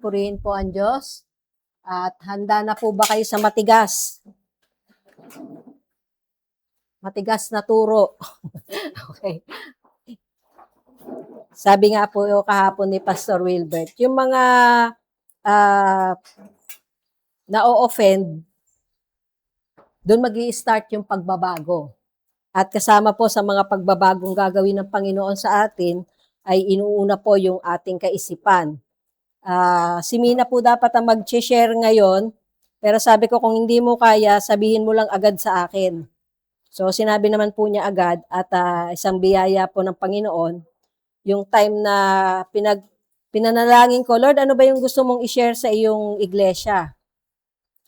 purihin po ang Diyos. At handa na po ba kayo sa matigas? Matigas na turo. Okay. Sabi nga po kahapon ni Pastor Wilbert, yung mga na-o-offend, doon mag-i-start yung pagbabago. At kasama po sa mga pagbabagong gagawin ng Panginoon sa atin, ay inuuna po yung ating kaisipan. Si Mina po dapat ang mag-share ngayon, pero sabi ko kung hindi mo kaya, sabihin mo lang agad sa akin. So sinabi naman po niya agad at isang biyaya po ng Panginoon, yung time na pinanalangin ko, Lord, ano ba yung gusto mong i-share sa iyong iglesia?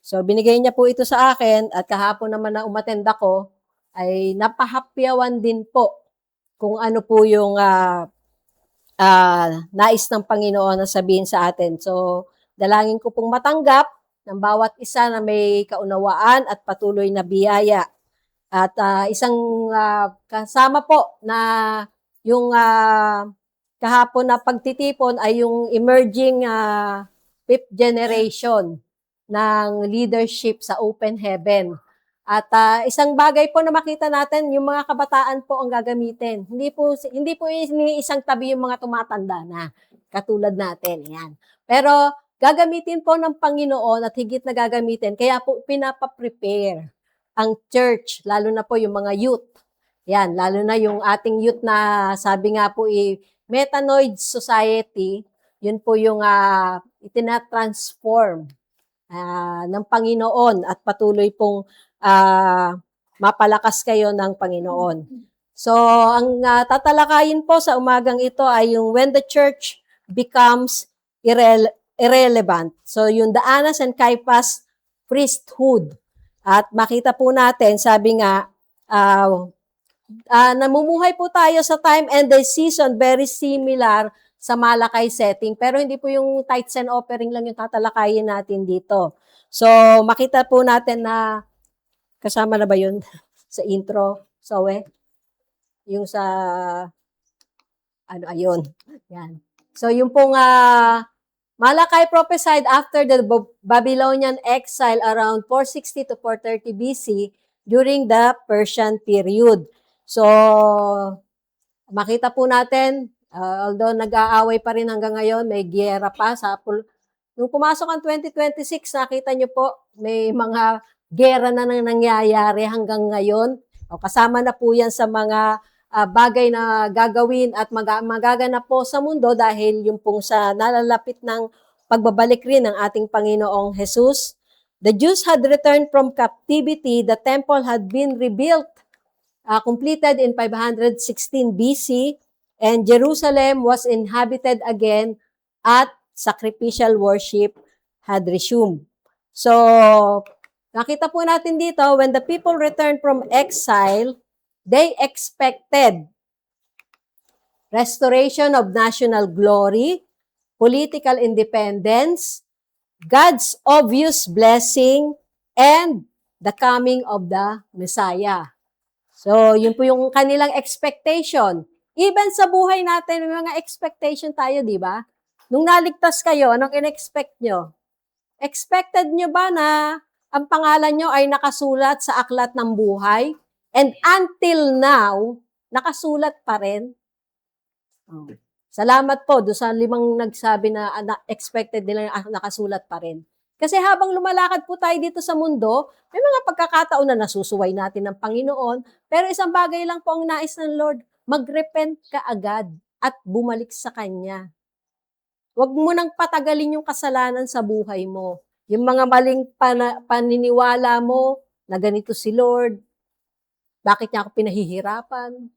So binigay niya po ito sa akin at kahapon naman na umattend ako, ay napahapyawan din po kung ano po yung nais ng Panginoon na sabihin sa atin. So, dalangin ko pong matanggap ng bawat isa na may kaunawaan at patuloy na biyaya. At isang kasama po na yung kahapon na pagtitipon ay yung emerging fifth generation ng leadership sa Open Heaven. At isang bagay po na makita natin, yung mga kabataan po ang gagamitin. Hindi po isang tabi yung mga tumatanda na, katulad natin. Yan. Pero gagamitin po ng Panginoon at higit na gagamitin, kaya po pinapaprepare ang church, lalo na po yung mga youth. Yan, lalo na yung ating youth na sabi nga po Metanoid Society, yun po yung itinatransform ng Panginoon at patuloy pong mapalakas kayo ng Panginoon. So, ang tatalakayin po sa umagang ito ay yung when the church becomes irrelevant. So, yung the Annas and Caiaphas priesthood. At makita po natin, sabi nga, namumuhay po tayo sa time and the season very similar sa Malakay setting. Pero hindi po yung tithes and offering lang yung tatalakayin natin dito. So, makita po natin na kasama na ba yun sa intro, Sowe? Yung sa, ayun. Yan. So, yung pong Malakay prophesied after the Babylonian exile around 460 to 430 BC during the Persian period. So, makita po natin, although nag-aaway pa rin hanggang ngayon, may giyera pa. Nung pumasok ang 2026, nakita nyo po, may mga gera na nangyayari hanggang ngayon. Kasama na po yan sa mga bagay na gagawin at magaganap po sa mundo dahil yung pong sa nalalapit ng pagbabalik rin ng ating Panginoong Jesus. The Jews had returned from captivity. The temple had been rebuilt, completed in 516 BC, and Jerusalem was inhabited again at sacrificial worship had resumed. So, nakita po natin dito, when the people returned from exile, they expected restoration of national glory, political independence, God's obvious blessing, and the coming of the Messiah. So, yun po yung kanilang expectation. Even sa buhay natin, may mga expectation tayo, di ba? Nung naligtas kayo, anong in-expect nyo? Expected nyo ba na ang pangalan nyo ay nakasulat sa aklat ng buhay? And until now, nakasulat pa rin? Salamat po doon sa 5 nagsabi na expected nila nakasulat pa rin. Kasi habang lumalakad po tayo dito sa mundo, may mga pagkakataon na nasusuway natin ng Panginoon, pero isang bagay lang po ang nais ng Lord, mag-repent ka agad at bumalik sa Kanya. Huwag mo nang patagalin yung kasalanan sa buhay mo. Yung mga maling paniniwala mo na ganito si Lord, bakit niya ako pinahihirapan?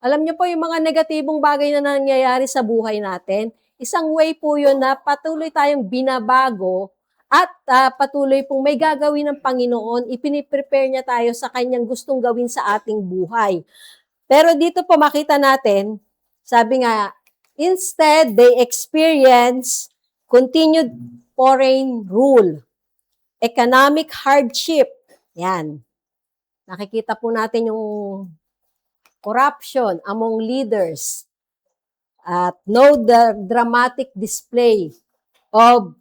Alam niyo po yung mga negatibong bagay na nangyayari sa buhay natin, isang way po yun na patuloy tayong binabago at patuloy pong may gagawin ng Panginoon, ipiniprepare niya tayo sa Kanyang gustong gawin sa ating buhay. Pero dito po makita natin, sabi nga, instead, they experience continued foreign rule, economic hardship. Yan. Nakikita po natin yung corruption among leaders at no dramatic display of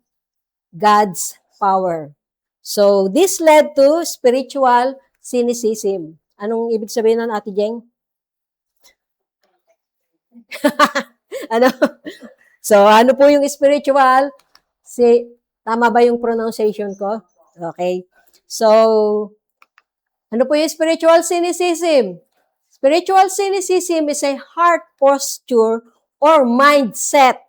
God's power. So, this led to spiritual cynicism. Anong ibig sabihin nun, Ate Jeng? Ano? So, ano po yung spiritual? Tama ba yung pronunciation ko? Okay. So, ano po yung spiritual cynicism? Spiritual cynicism is a heart posture or mindset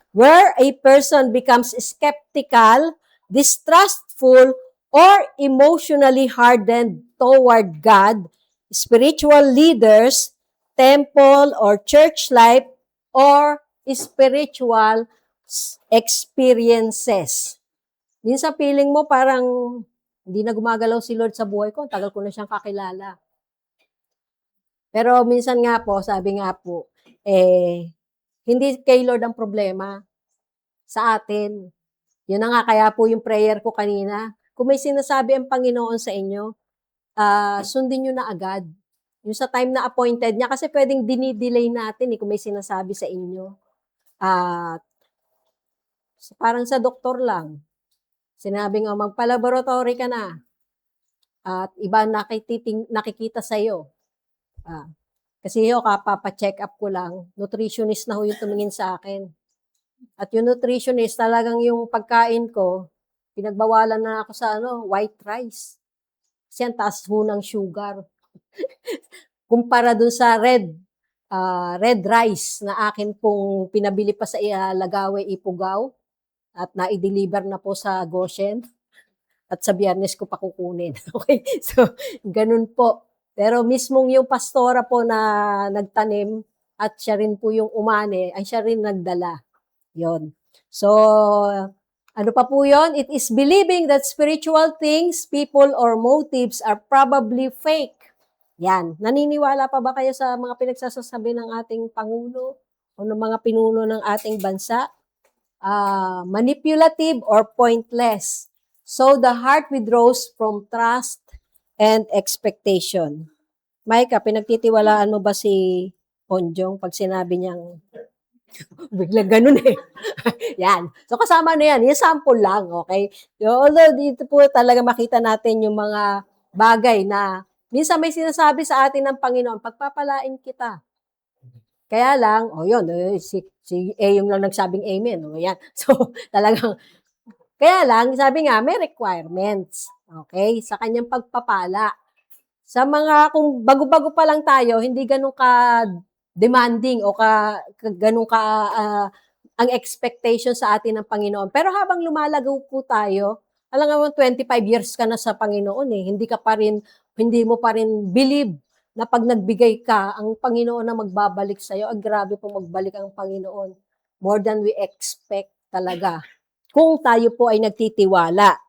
where a person becomes skeptical, distrustful, or emotionally hardened toward God, spiritual leaders, temple or church life, or spiritual experiences. Minsan feeling mo parang hindi na gumagalaw si Lord sa buhay ko, tagal ko na siyang kakilala. Pero minsan nga po, sabi nga po, hindi kay Lord ang problema, sa atin. Yun na nga, kaya po yung prayer ko kanina. Kung may sinasabi ang Panginoon sa inyo, sundin nyo na agad. Yung sa time na appointed niya, kasi pwedeng dinidelay natin kung may sinasabi sa inyo. Parang sa doktor lang. Sinabi nga, magpa-laboratory ka na. At iba nakikita sa'yo. Kasi kapapa-check up ko lang, nutritionist na ho yung tumingin sa akin. At yung nutritionist, talagang yung pagkain ko, pinagbawalan na ako sa white rice. Kasi ang taas ho ng sugar. Kumpara dun sa red rice na akin pong pinabili pa sa Lagawe, Ipugaw at na-deliver na po sa Goshen. At sa Biyernes ko pa kukunin. Okay? So, ganun po. Pero mismong yung pastora po na nagtanim at siya rin po yung umani, ay siya rin nagdala. Yon. So, ano pa po yon? It is believing that spiritual things, people, or motives are probably fake. Yan. Naniniwala pa ba kayo sa mga pinagsasasabi ng ating Pangulo o ng mga pinuno ng ating bansa? Manipulative or pointless. So, the heart withdraws from trust and expectation. Micah, pinagtitiwalaan mo ba si Onjong pag sinabi niyang biglang ganun Yan. So, kasama na yan. Yung sample lang, okay? So, although dito po talaga makita natin yung mga bagay na minsan may sinasabi sa atin ng Panginoon, pagpapalain kita. Kaya lang, yun, si yung lang nagsabing amen. Yan. So, talagang, kaya lang, sabi nga, may requirements. Okay? Sa kanyang pagpapala. Sa mga, kung bago-bago pa lang tayo, hindi ganun ka demanding o ganun ka ang expectation sa atin ng Panginoon. Pero habang lumalagaw po tayo, alam nga 25 years ka na sa Panginoon hindi mo pa rin believe na pag nagbigay ka, ang Panginoon na magbabalik sa'yo, grabe po magbalik ang Panginoon. More than we expect talaga. Kung tayo po ay nagtitiwala.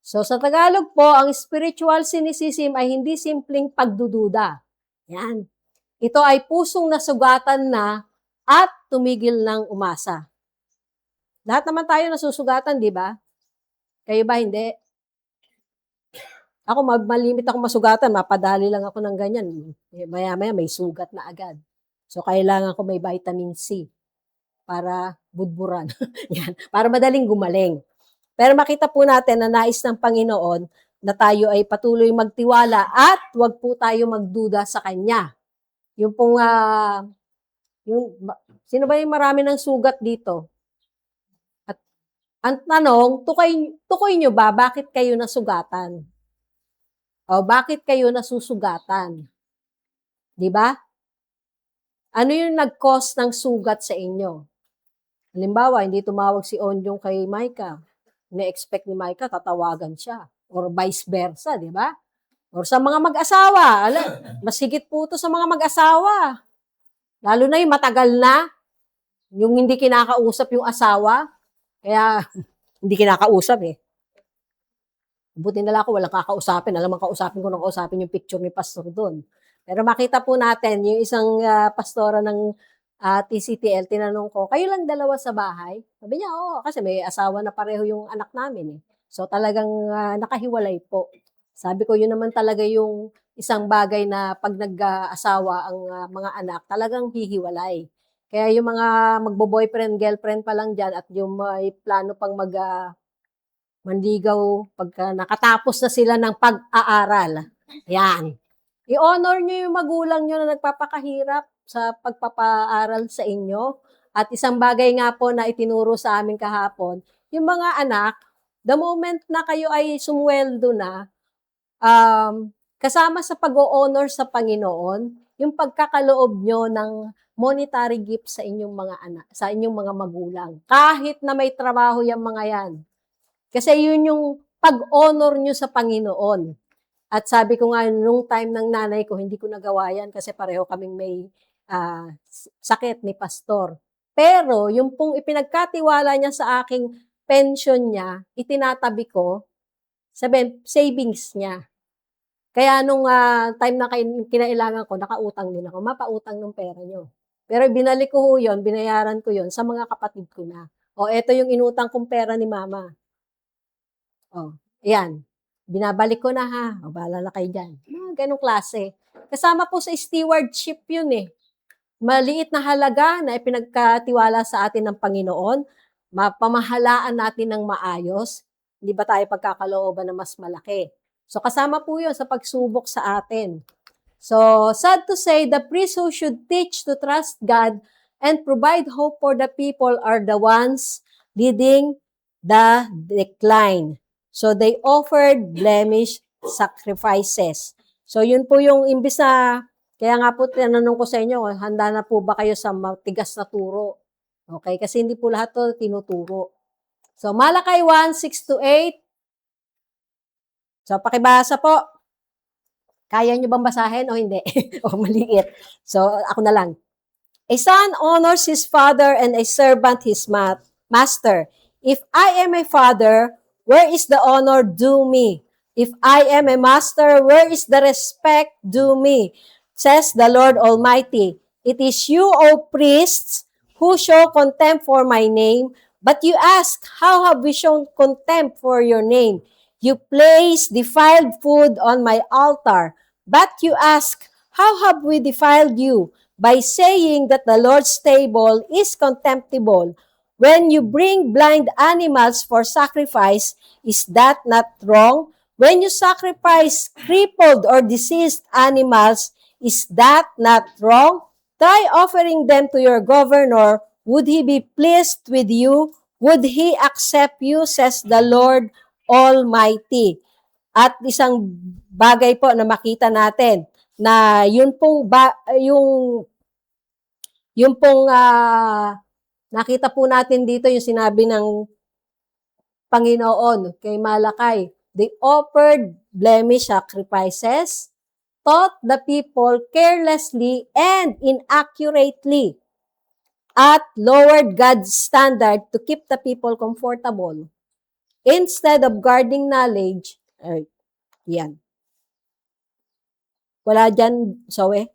So sa Tagalog po, ang spiritual cynicism ay hindi simpleng pagdududa. Yan. Ito ay pusong nasugatan na at tumigil ng umasa. Lahat naman tayo nasusugatan, di ba? Kayo ba hindi? Ako, malimit ako masugatan, mapadali lang ako ng ganyan. Maya-maya may sugat na agad. So, kailangan ko may vitamin C para budburan. Yan, para madaling gumaling. Pero makita po natin na nais ng Panginoon na tayo ay patuloy magtiwala at huwag po tayo magduda sa Kanya. Yung pong, sino ba yung marami ng sugat dito? At ang tanong, tukoy nyo ba, bakit kayo nasugatan? O bakit kayo nasusugatan? Di ba? Ano yung nag-cause ng sugat sa inyo? Halimbawa, hindi tumawag si Onjong kay Micah. Na-expect ni Micah, tatawagan siya. Or vice versa, di ba? Or sa mga mag-asawa. Mas higit po ito sa mga mag-asawa. Lalo na yung matagal na, yung hindi kinakausap yung asawa. Kaya, hindi kinakausap Buti na lang ako, walang kakausapin. Alam mo, kausapin yung picture ni Pastor doon. Pero makita po natin, yung isang pastora ng TCTL, tinanong ko, kayo lang dalawa sa bahay? Sabi niya, oo, kasi may asawa na pareho yung anak namin So talagang nakahiwalay po. Sabi ko, yun naman talaga yung isang bagay na pag nag-asawa ang mga anak, talagang hihiwalay. Kaya yung mga magbo-boyfriend, girlfriend pa lang dyan at yung may plano pang manligaw pagka nakatapos na sila ng pag-aaral. Yan. I-honor nyo yung magulang nyo na nagpapakahirap sa pagpapaaral sa inyo. At isang bagay nga po na itinuro sa amin kahapon, yung mga anak, the moment na kayo ay sumweldo na, kasama sa pag-o-honor sa Panginoon, yung pagkakaloob nyo ng monetary gift sa inyong mga anak, sa inyong mga magulang. Kahit na may trabaho yung mga yan. Kasi yun yung pag-honor nyo sa Panginoon. At sabi ko nga, nung time ng nanay ko, hindi ko nagawa yan kasi pareho kaming may sakit ni pastor. Pero yung pong ipinagkatiwala niya sa aking pension niya, itinatabi ko, savings niya. Kaya nung time na kinailangan ko, nakautang din ako, mapautang ng pera nyo. Pero binalik ko yun, binayaran ko yun sa mga kapatid ko na. O, eto yung inutang kong pera ni mama. O, yan. Binabalik ko na ha. O, bahala na kayo dyan. Ganong klase. Kasama po sa stewardship yun eh. Maliit na halaga na ipinagkatiwala sa atin ng Panginoon, mapamahalaan natin ng maayos, hindi ba tayo pagkakalooban na mas malaki? So, kasama po yun sa pagsubok sa atin. So, sad to say, the priests who should teach to trust God and provide hope for the people are the ones leading the decline. So, they offered blemished sacrifices. So, yun po yung imbis na, kaya nga po tinanong ko sa inyo, handa na po ba kayo sa matigas na turo? Okay, kasi hindi po lahat to tinuturo. So, Malakay 1:6-8. So, pakibasa po. Kaya nyo bang basahin o hindi? O maliit. So, ako na lang. A son honors his father and a servant his master. If I am a father, where is the honor due me? If I am a master, where is the respect due me? Says the Lord Almighty. It is you, O priests, who show contempt for my name, but you ask, how have we shown contempt for your name? You place defiled food on my altar, but you ask, how have we defiled you? By saying that the Lord's table is contemptible. When you bring blind animals for sacrifice, is that not wrong? When you sacrifice crippled or diseased animals, is that not wrong? Try offering them to your governor. Would he be pleased with you? Would he accept you, says the Lord Almighty. At isang bagay po na makita natin na yun pong nakita po natin dito yung sinabi ng Panginoon kay Malakay. They offered blemish sacrifices, taught the people carelessly and inaccurately, at lowered God's standard to keep the people comfortable. Instead of guarding knowledge, yan. Wala dyan, Zoe?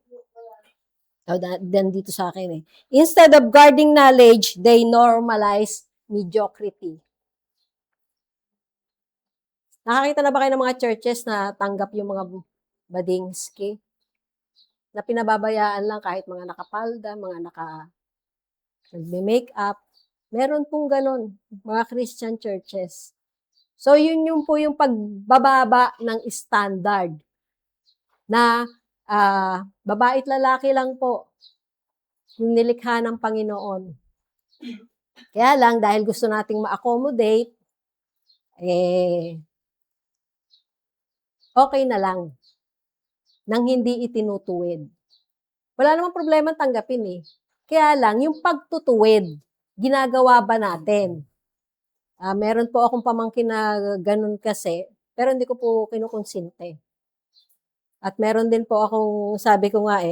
Dito sa akin eh. Instead of guarding knowledge, they normalize mediocrity. Nakakita na ba kayo ng mga churches na tanggap yung mga badingski? Na pinababayaan lang kahit mga nakapalda, mga nagme-makeup. Meron pong ganun, mga Christian churches. So, yun yung po yung pagbababa ng standard na babae at lalaki lang po yung nilikha ng Panginoon. Kaya lang, dahil gusto nating ma-accommodate, okay na lang nang hindi itinutuwid. Wala namang problema tanggapin eh. Kaya lang, yung pagtutuwid, ginagawa ba natin? Meron po akong pamangkin na ganun kasi, pero hindi ko po kinukonsinte. At meron din po akong, sabi ko nga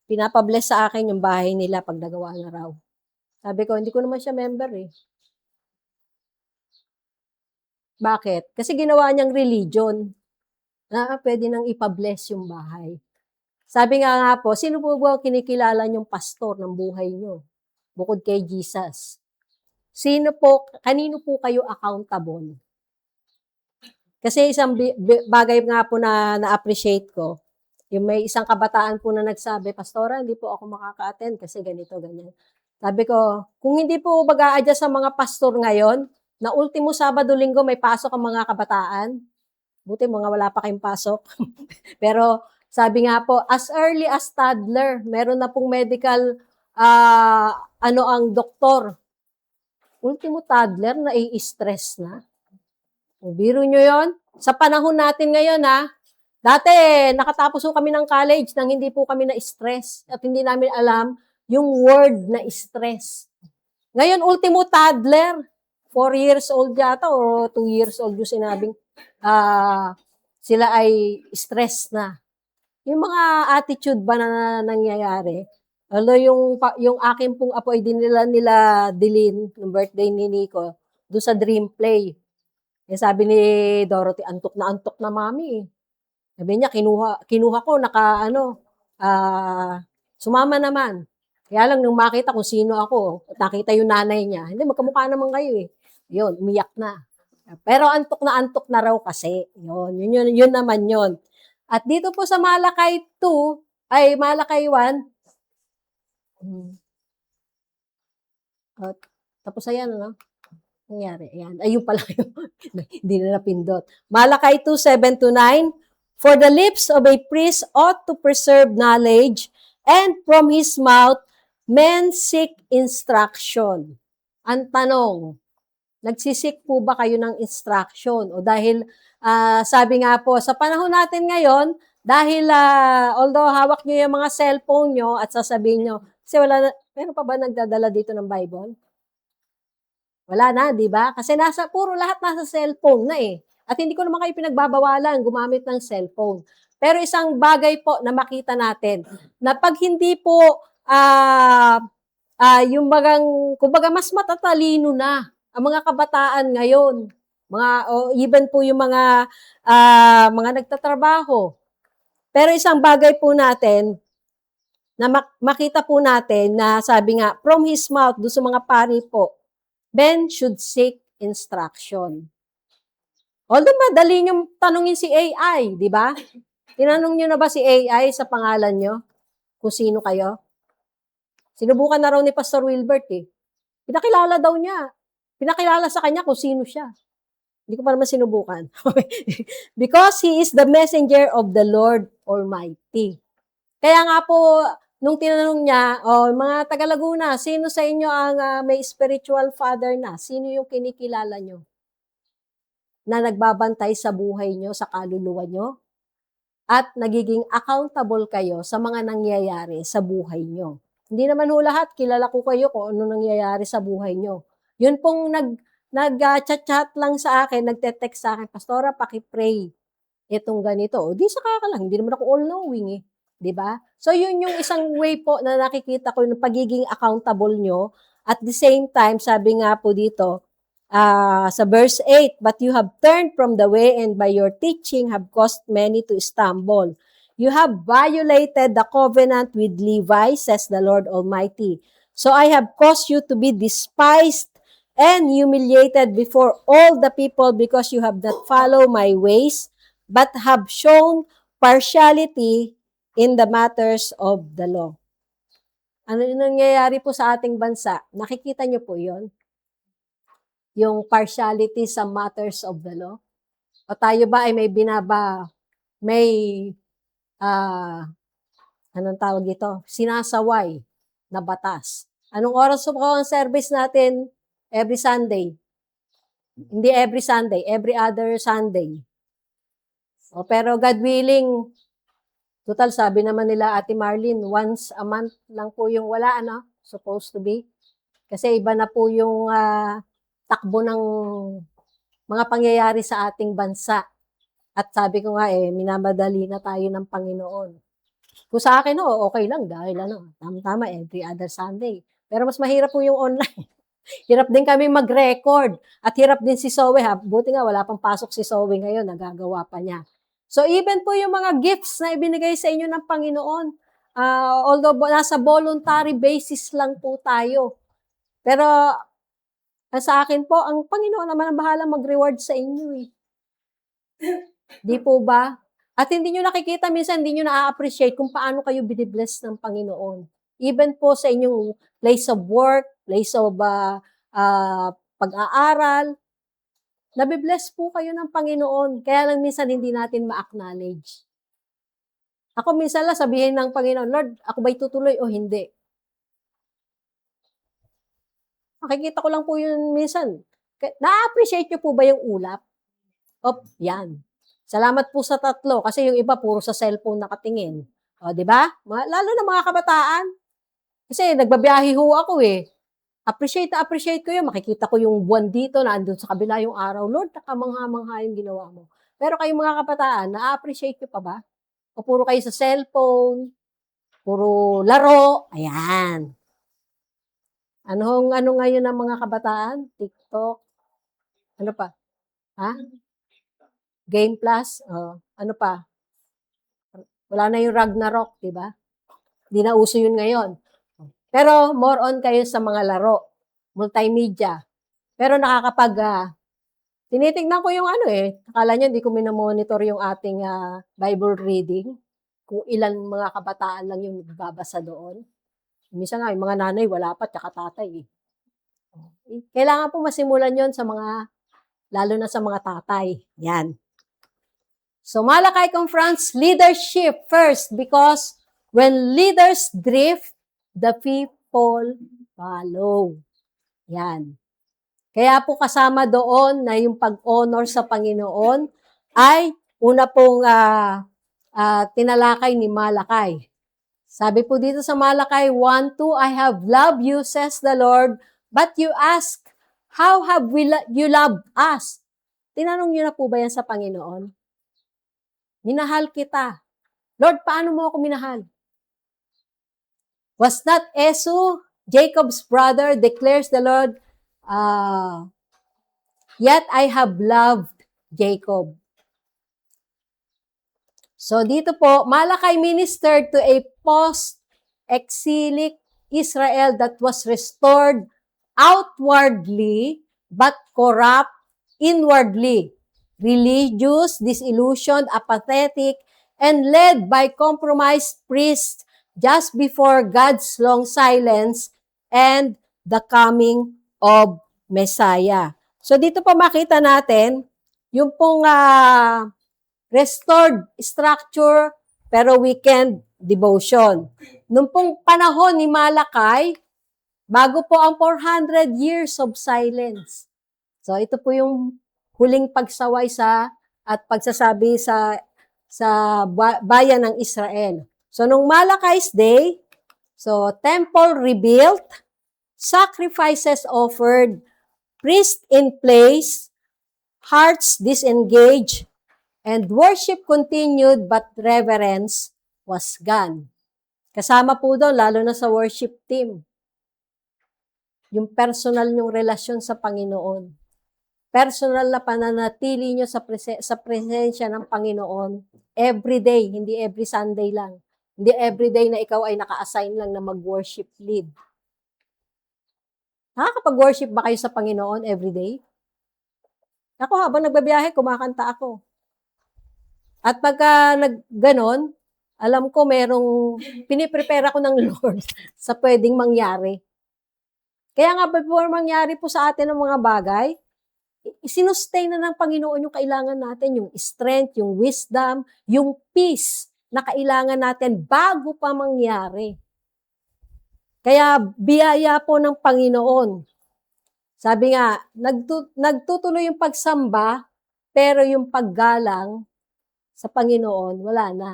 pinapabless sa akin yung bahay nila pag nagawa na raw. Sabi ko, hindi ko naman siya member eh. Bakit? Kasi ginawa niyang religion na pwede nang ipabless yung bahay. Sabi nga po, sino po ba kinikilala niyong pastor ng buhay niyo? Bukod kay Jesus. Kanino po kayo accountable? Kasi isang bagay nga po na na-appreciate ko, Yung may isang kabataan po na nagsabi, Pastora, hindi po ako makaka-attend kasi ganito, ganyan. Sabi ko, kung hindi po mag-a-adjust sa mga pastor ngayon, na ultimo Sabado, Linggo, may pasok ang mga kabataan, buti mga wala pa kayong pasok. Pero sabi nga po, as early as toddler, meron na pong medical, ang doktor. Ultimo toddler, nai-stress na. O, biro nyo yon. Sa panahon natin ngayon, dati, nakatapos po kami ng college nang hindi po kami na-stress at hindi namin alam yung word na stress. Ngayon, ultimo toddler, 4 years old yata o 2 years old yung sinabing sila ay stress na. Yung mga attitude ba na nangyayari, although yung akin pong apo ay nila Dilin, ng birthday ni Nico, doon sa Dream Play. Eh, sabi ni Dorothy, antok na mami. Sabi niya, kinuha ko, sumama naman. Kaya lang, nung makita kung sino ako, at nakita yung nanay niya, hindi, magkamukha naman kayo eh. Yun, umiyak na. Pero antok na raw kasi. Yun naman yun. At dito po sa Malakay 2, ay Malakay 1, tapos ayan, ano? Nangyari, ayan. Ayun pala yun. Hindi na napindot. Malakay 2:7-9, for the lips of a priest ought to preserve knowledge, and from his mouth men seek instruction. Ang tanong, nagsisik po ba kayo ng instruction? O dahil, sabi nga po, sa panahon natin ngayon, dahil although hawak nyo yung mga cellphone nyo at sasabihin nyo, kasi meron pa ba nagdadala dito ng Bible? Wala na, di ba? Kasi puro lahat nasa cellphone na eh. At hindi ko naman kayo pinagbabawalan gumamit ng cellphone. Pero isang bagay po na makita natin, na pag hindi po, kumbaga mas matatalino na ang mga kabataan ngayon. Even po yung mga nagtatrabaho. Pero isang bagay po natin, na makita po natin na sabi nga, from his mouth, doon sa mga pari po, men should seek instruction. Although madali niyong tanungin si AI, di ba? Tinanong niyo na ba si AI sa pangalan niyo? Kung sino kayo? Sinubukan na raw ni Pastor Wilbert eh. Pinakilala daw niya. Pinakilala sa kanya kung sino siya. Hindi ko pa naman sinubukan. Because he is the messenger of the Lord Almighty. Kaya nga po, nung tinanong niya, mga taga Laguna, sino sa inyo ang may spiritual father na? Sino yung kinikilala nyo? Na nagbabantay sa buhay nyo, sa kaluluwa nyo? At nagiging accountable kayo sa mga nangyayari sa buhay nyo. Hindi naman ho lahat, kilala ko kayo kung ano nangyayari sa buhay nyo. Yun pong nag-chat-chat lang sa akin, nagte-text sa akin, Pastora, paki-pray itong ganito. O di saka ka lang, hindi naman ako all-knowing eh. 'Di ba? So yun yung isang way po na nakikita ko ng pagiging accountable nyo. At the same time, sabi nga po dito, sa verse 8, but you have turned from the way and by your teaching have caused many to stumble. You have violated the covenant with Levi, says the Lord Almighty. So I have caused you to be despised and humiliated before all the people because you have not followed my ways, but have shown partiality in the matters of the law. Ano yung nangyayari po sa ating bansa? Nakikita niyo po yon, yung partiality sa matters of the law? O tayo ba ay anong tawag dito? Sinasaway na batas. Anong oras po ang service natin every Sunday? Hindi every Sunday, every other Sunday. Pero God willing, total, sabi naman nila Ate Marlene, once a month lang po yung wala, supposed to be. Kasi iba na po yung takbo ng mga pangyayari sa ating bansa. At sabi ko nga minamadali na tayo ng Panginoon. Kung sa akin, okay lang dahil tama-tama, every other Sunday. Pero mas mahirap po yung online. Hirap din kami mag-record. At hirap din si Zoe. Buti nga, wala pang pasok si Zoe ngayon, nagagawa pa niya. So even po yung mga gifts na ibinigay sa inyo ng Panginoon, although nasa voluntary basis lang po tayo. Pero sa akin po, ang Panginoon naman ang bahala mag-reward sa inyo eh. Di po ba? At hindi nyo nakikita, minsan hindi nyo na-appreciate kung paano kayo binibless ng Panginoon. Even po sa inyong place of work, place of pag-aaral, nabibless po kayo ng Panginoon. Kaya lang minsan hindi natin ma-acknowledge. Ako minsan lang sabihin ng Panginoon, Lord, ako ba'y tutuloy o hindi? Makikita ko lang po yun minsan. Na-appreciate nyo po ba yung ulap? Yan. Salamat po sa tatlo kasi yung iba puro sa cellphone nakatingin. O, di ba? Lalo na mga kabataan. Kasi nagbabiyahe ho ako eh. Appreciate ko yun. Makikita ko yung buwan dito na andun sa kabila yung araw. Lord, nakamangha-mangha yung ginawa mo. Pero kayong mga kabataan, na-appreciate nyo pa ba? O puro kayo sa cellphone, puro laro, ayan. Ano ngayon ng mga kabataan? TikTok? Ano pa? Ha? Game Plus? Ano pa? Wala na yung Ragnarok, di ba? Hindi na uso yun ngayon. Pero more on kayo sa mga laro, multimedia. Pero tinitingnan ko yung akala nyo hindi ko minomonitor yung ating Bible reading, kung ilan mga kabataan lang yung nagbabasa doon. Minsan nga, yung mga nanay, wala pa, tsaka tatay. Kailangan po masimulan yon sa lalo na sa mga tatay. Yan. So, Malakay confronts leadership first because when leaders drift, the people follow. Yan. Kaya po kasama doon na yung pag-honor sa Panginoon ay una pong tinalakay ni Malakay. Sabi po dito sa Malakay 1:2, I have loved you, says the Lord, but you ask, how have you loved us? Tinanong niyo na po ba yan sa Panginoon? Minahal kita. Lord, paano mo ako minahal? Was not Esau, Jacob's brother, declares the Lord, yet I have loved Jacob. So dito po, Malakay ministered to a post-exilic Israel that was restored outwardly but corrupt inwardly. Religious, disillusioned, apathetic, and led by compromised priests just before God's long silence and the coming of Messiah. So dito po makita natin yung pong restored structure pero weekend devotion. Nung pong panahon ni Malakay, bago po ang 400 years of silence. So ito po yung huling pagsaway at pagsasabi sa bayan ng Israel. So nung Malakay's day, so temple rebuilt, sacrifices offered, priest in place, hearts disengaged, and worship continued but reverence was gone. Kasama po doon, lalo na sa worship team, yung personal nyong relasyon sa Panginoon. Personal na pananatili nyo sa presensya ng Panginoon every day, hindi every Sunday lang. Hindi every day na ikaw ay naka-assign lang na mag-worship lead. Nakakapag-worship ba kayo sa Panginoon every day? Ako habang nagbabiyahe, kumakanta ako. At pagka ganon, alam ko piniprepare ako ng Lord sa pwedeng mangyari. Kaya nga before mangyari po sa atin ng mga bagay, isinustay na ng Panginoon yung kailangan natin, yung strength, yung wisdom, yung peace na kailangan natin bago pa mangyari. Kaya biyaya po ng Panginoon. Sabi nga, nagtutuloy yung pagsamba, pero yung paggalang sa Panginoon, wala na.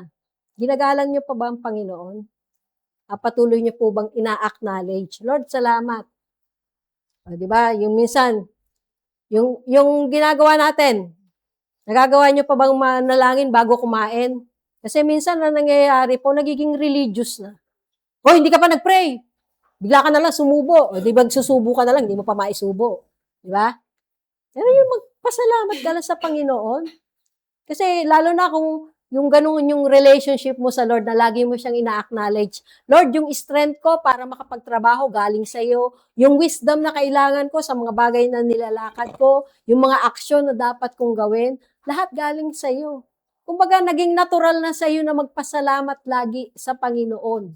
Ginagalang niyo pa ba ang Panginoon? Patuloy niyo po bang ina-acknowledge? Lord, salamat. Di ba? Yung minsan, yung ginagawa natin, nagagawa niyo pa bang manalangin bago kumain? Kasi minsan na nangyayari po, nagiging religious na. Hindi ka pa nag-pray. Bigla ka na lang sumubo. Di ba susubo ka na lang, hindi mo pa maisubo. Di ba? Pero yung magpasalamat ka lang sa Panginoon. Kasi lalo na kung yung ganun yung relationship mo sa Lord na lagi mo siyang ina-acknowledge. Lord, yung strength ko para makapagtrabaho galing sa iyo, yung wisdom na kailangan ko sa mga bagay na nilalakad ko, yung mga aksyon na dapat kong gawin, lahat galing sa iyo. Kumbaga, naging natural na sa iyo na magpasalamat lagi sa Panginoon.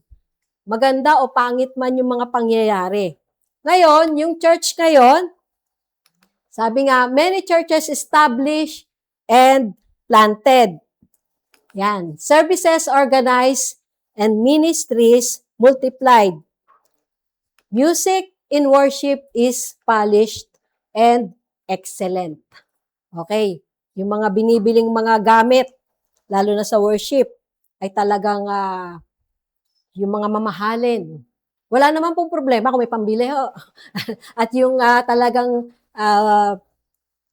Maganda o pangit man yung mga pangyayari. Ngayon, yung church ngayon, sabi nga, many churches established and planted. Yan. Services organized and ministries multiplied. Music in worship is polished and excellent. Okay. Yung mga binibiling mga gamit, lalo na sa worship, ay talagang yung mga mamahalin. Wala naman pong problema kung may pambili ho. At yung talagang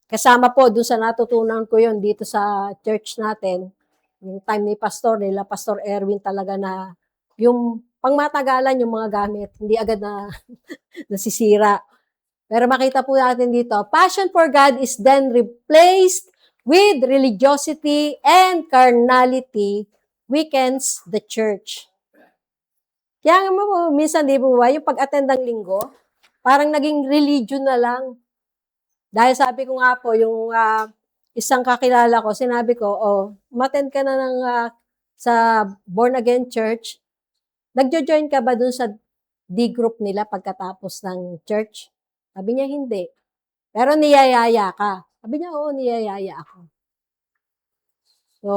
kasama po dun sa natutunan ko yon dito sa church natin, yung time ni Pastor, nila Pastor Erwin talaga na yung pangmatagalan yung mga gamit, hindi agad na nasisira. Pero makita po natin dito, passion for God is then replaced with religiosity and carnality weakens the church. Kaya nga minsan di ba, yung pag-attend ng linggo, parang naging religion na lang. Dahil sabi ko nga po, yung isang kakilala ko, sinabi ko, umattend ka na ng sa born again church, nagjo-join ka ba dun sa D group nila pagkatapos ng church? Sabi niya, hindi. Pero niyayaya ka. Sabi niya, oo, niyayaya ako. So,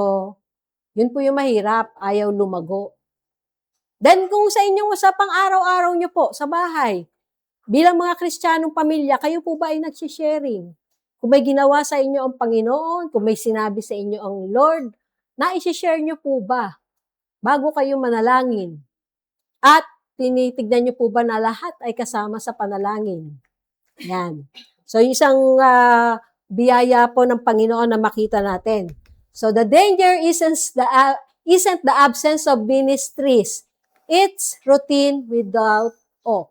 yun po yung mahirap, ayaw lumago. Then, kung sa inyong usapang araw-araw nyo po sa bahay, bilang mga Kristiyanong pamilya, kayo po ba ay nagsisharing? Kung may ginawa sa inyo ang Panginoon, kung may sinabi sa inyo ang Lord, na-share nyo po ba bago kayo manalangin? At tinitignan nyo po ba na lahat ay kasama sa panalangin? Yan. So, isang biyaya po ng Panginoon na makita natin. So, the danger isn't the absence of ministries. It's routine without awe.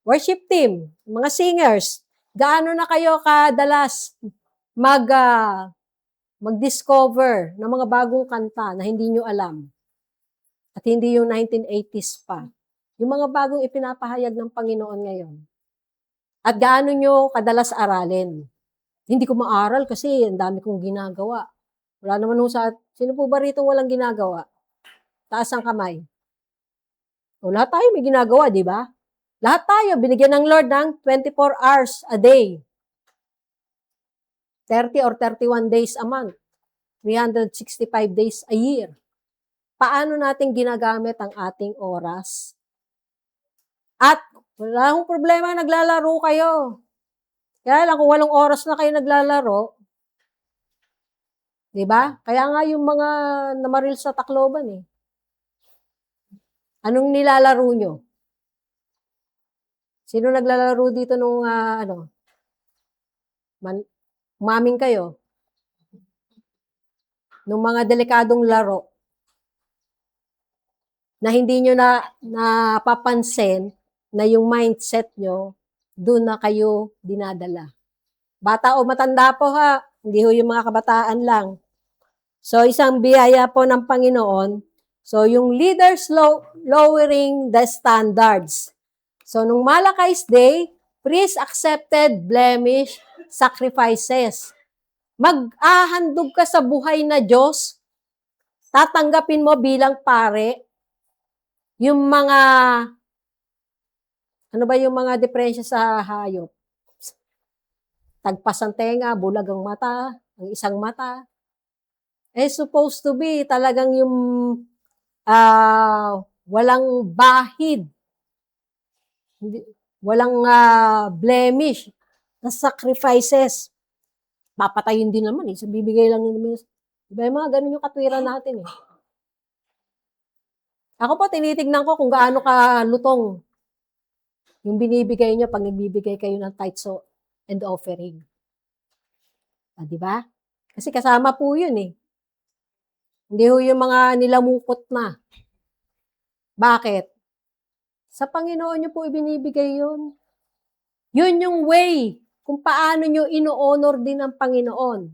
Worship team, mga singers, gaano na kayo kadalas mag-discover ng mga bagong kanta na hindi nyo alam? At hindi yung 1980s pa. Yung mga bagong ipinapahayag ng Panginoon ngayon. At gaano nyo kadalas aralin? Hindi ko maaral kasi ang dami kong ginagawa. Wala naman sino po ba rito walang ginagawa? Taas ang kamay. O lahat tayo may ginagawa, di ba? Lahat tayo, binigyan ng Lord ng 24 hours a day. 30 or 31 days a month. 365 days a year. Paano natin ginagamit ang ating oras? At wala akong problema, naglalaro kayo. Kaya lang, kung 8 oras na kayo naglalaro, di ba? Kaya nga yung mga namaril sa Tacloban eh. Anong nilalaro nyo? Sino naglalaro dito nung umaming kayo? Nung mga delikadong laro na hindi nyo napapansin na yung mindset nyo, doon na kayo dinadala. Bata o matanda po ha, hindi ho yung mga kabataan lang. So, isang biyaya po ng Panginoon. So, yung leaders lowering the standards. So, nung Malakay's Day, priests accepted blemish sacrifices. Mag-ahandog ka sa buhay na Diyos, tatanggapin mo bilang pare, yung mga, ano ba yung mga diferensya sa hayop? Tagpas ang tenga, bulag ang mata, ang isang mata. Supposed to be talagang yung walang bahid, walang blemish na sacrifices. Papatayin din naman eh. So, bibigay lang naman. Diba yung mga ganun yung katwiran natin eh. Ako po, tinitignan ko kung gaano ka lutong yung binibigay nyo pag nagbibigay kayo ng tithes and offering. Diba? Kasi kasama po yun eh. Hindi ho yung mga nilamukot na. Bakit? Sa Panginoon nyo po ibinibigay yun. Yun yung way kung paano nyo ino-honor din ang Panginoon.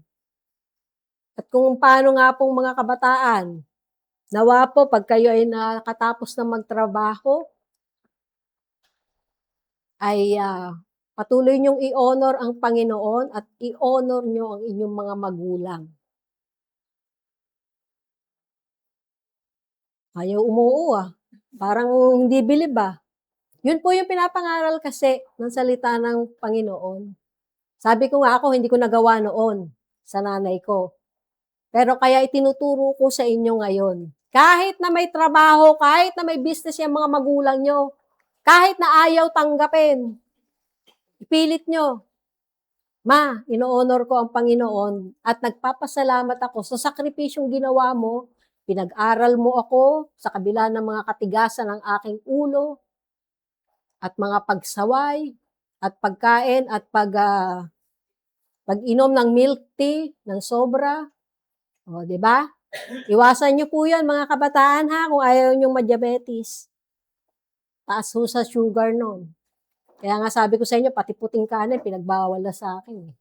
At kung paano nga pong mga kabataan, nawa po pag kayo ay nakatapos na magtrabaho, ay patuloy nyong i-honor ang Panginoon at i-honor nyo ang inyong mga magulang. Ayaw umuo Parang hindi bilib Yun po yung pinapangaral kasi ng salita ng Panginoon. Sabi ko nga ako, hindi ko nagawa noon sa nanay ko. Pero kaya itinuturo ko sa inyo ngayon. Kahit na may trabaho, kahit na may business yung mga magulang nyo, kahit na ayaw tanggapin, ipilit nyo. Ma, ino-honor ko ang Panginoon at nagpapasalamat ako sa sakripisyong ginawa mo. Pinag-aral mo ako sa kabila ng mga katigasan ng aking ulo at mga pagsaway at pagkain at pag-inom ng milk tea ng sobra. O, di ba? Iwasan niyo po 'yan mga kabataan kung ayaw niyong ma-diabetes. Taas ho sa sugar noon. Kaya nga sabi ko sa inyo, pati puting kanin pinagbawal na sa akin.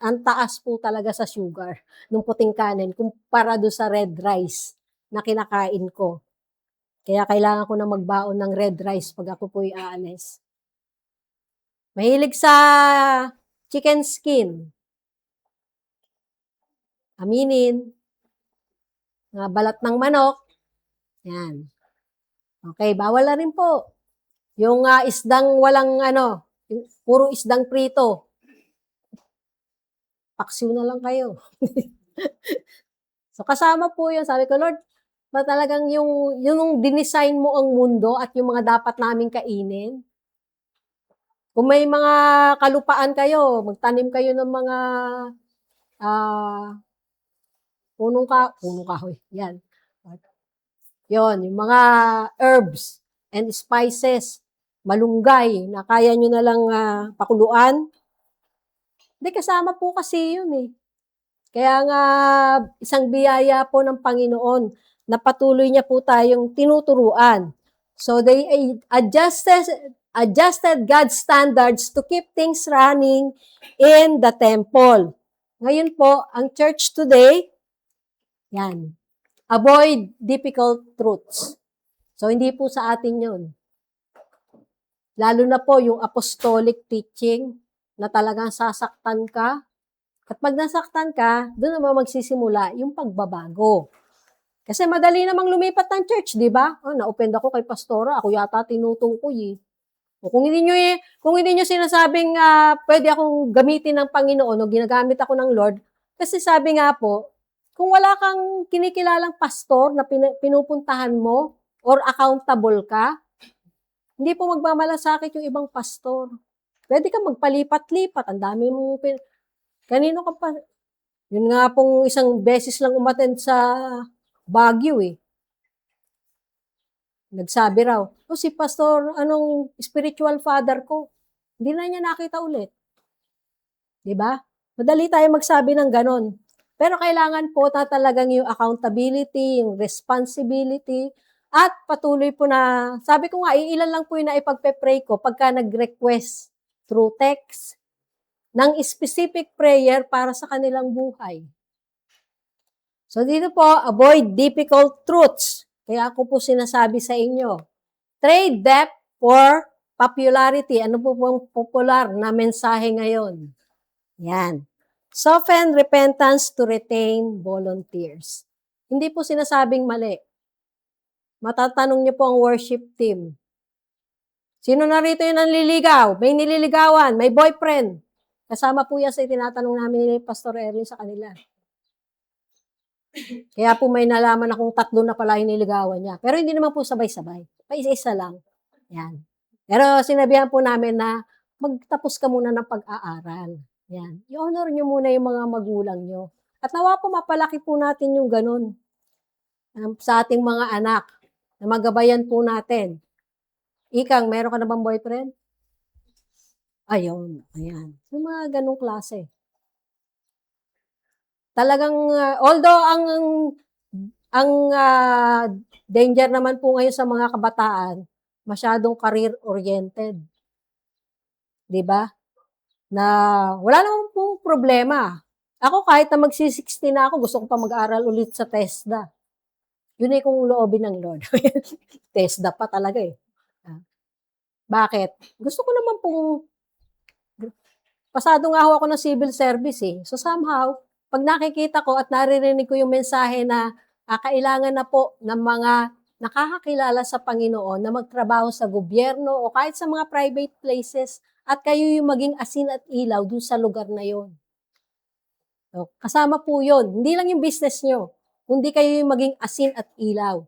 Ang taas po talaga sa sugar ng puting kanin kumpara do sa red rice na kinakain ko. Kaya kailangan ko na magbaon ng red rice pag ako po'y aalis. Mahilig sa chicken skin. Aminin. Mga balat ng manok. Yan. Okay, bawal na rin po. Yung isdang walang puro isdang prito. Paksiw na lang kayo. So kasama po yun. Sabi ko, Lord, ba talagang yung dinesign mo ang mundo at yung mga dapat naming kainin? Kung may mga kalupaan kayo, magtanim kayo ng mga punong kahoy. Yan. Yon, yung mga herbs and spices, malunggay, na kaya nyo na lang pakuluan. Hindi, kasama po kasi yun Kaya nga, isang biyaya po ng Panginoon na patuloy niya po tayong tinuturuan. So, they adjusted God's standards to keep things running in the temple. Ngayon po, ang church today, yan, avoid difficult truths. So, hindi po sa atin yun. Lalo na po yung apostolic teaching na talagang sasaktan ka. At pag nasaktan ka, doon naman magsisimula yung pagbabago. Kasi madali namang lumipat ng church, di ba? Na-offend ako kay pastora, ako yata tinutukoy O kung hindi nyo sinasabing pwede akong gamitin ng Panginoon o ginagamit ako ng Lord, kasi sabi nga po, kung wala kang kinikilalang pastor na pinupuntahan mo or accountable ka, hindi po magmamalasakit yung ibang pastor. Pwede ka magpalipat-lipat. Ang dami mong kanino ka pa? Yun nga pong isang beses lang umattend sa Baguio Nagsabi raw, si pastor, spiritual father ko. Hindi na niya nakita ulit. Diba? Madali tayo magsabi ng ganon. Pero kailangan po talagang yung accountability, yung responsibility, at patuloy po na, sabi ko nga, ilan lang po yung naipagpe-pray ko pagka nag-request through text, ng specific prayer para sa kanilang buhay. So dito po, avoid difficult truths. Kaya ako po sinasabi sa inyo, trade depth for popularity. Ano po pong popular na mensahe ngayon? Yan. Soften repentance to retain volunteers. Hindi po sinasabing mali. Matatanong niyo po ang worship team. Sino na rito yung nanliligaw? May nililigawan, may boyfriend. Kasama po yan sa itinatanong namin ni Pastor Erwin sa kanila. Kaya po may nalaman akong 3 na pala yung niligawan niya. Pero hindi naman po sabay-sabay. Paisa-isa lang. Yan. Pero sinabihan po namin na magtapos ka muna ng pag-aaral. Yan. I-honor nyo muna yung mga magulang nyo. At nawa po mapalaki po natin yung ganun sa ating mga anak na magabayan po natin. Ikang, meron ka na bang boyfriend? Ayun, ayan. Yung mga ganong klase. Talagang, although ang danger naman po ngayon sa mga kabataan, masyadong career-oriented. Diba? Na wala namang pong problema. Ako kahit na magsi-60 na ako, gusto ko pa mag-aral ulit sa TESDA. Yun kung loobin ng Lord. TESDA pa talaga Bakit? Gusto ko naman pong pasado nga ako ng civil service So somehow, pag nakikita ko at naririnig ko yung mensahe na kailangan na po ng mga nakakakilala sa Panginoon na magtrabaho sa gobyerno o kahit sa mga private places at kayo yung maging asin at ilaw dun sa lugar na yon. So, kasama po yun. Hindi lang yung business nyo, kundi kayo yung maging asin at ilaw.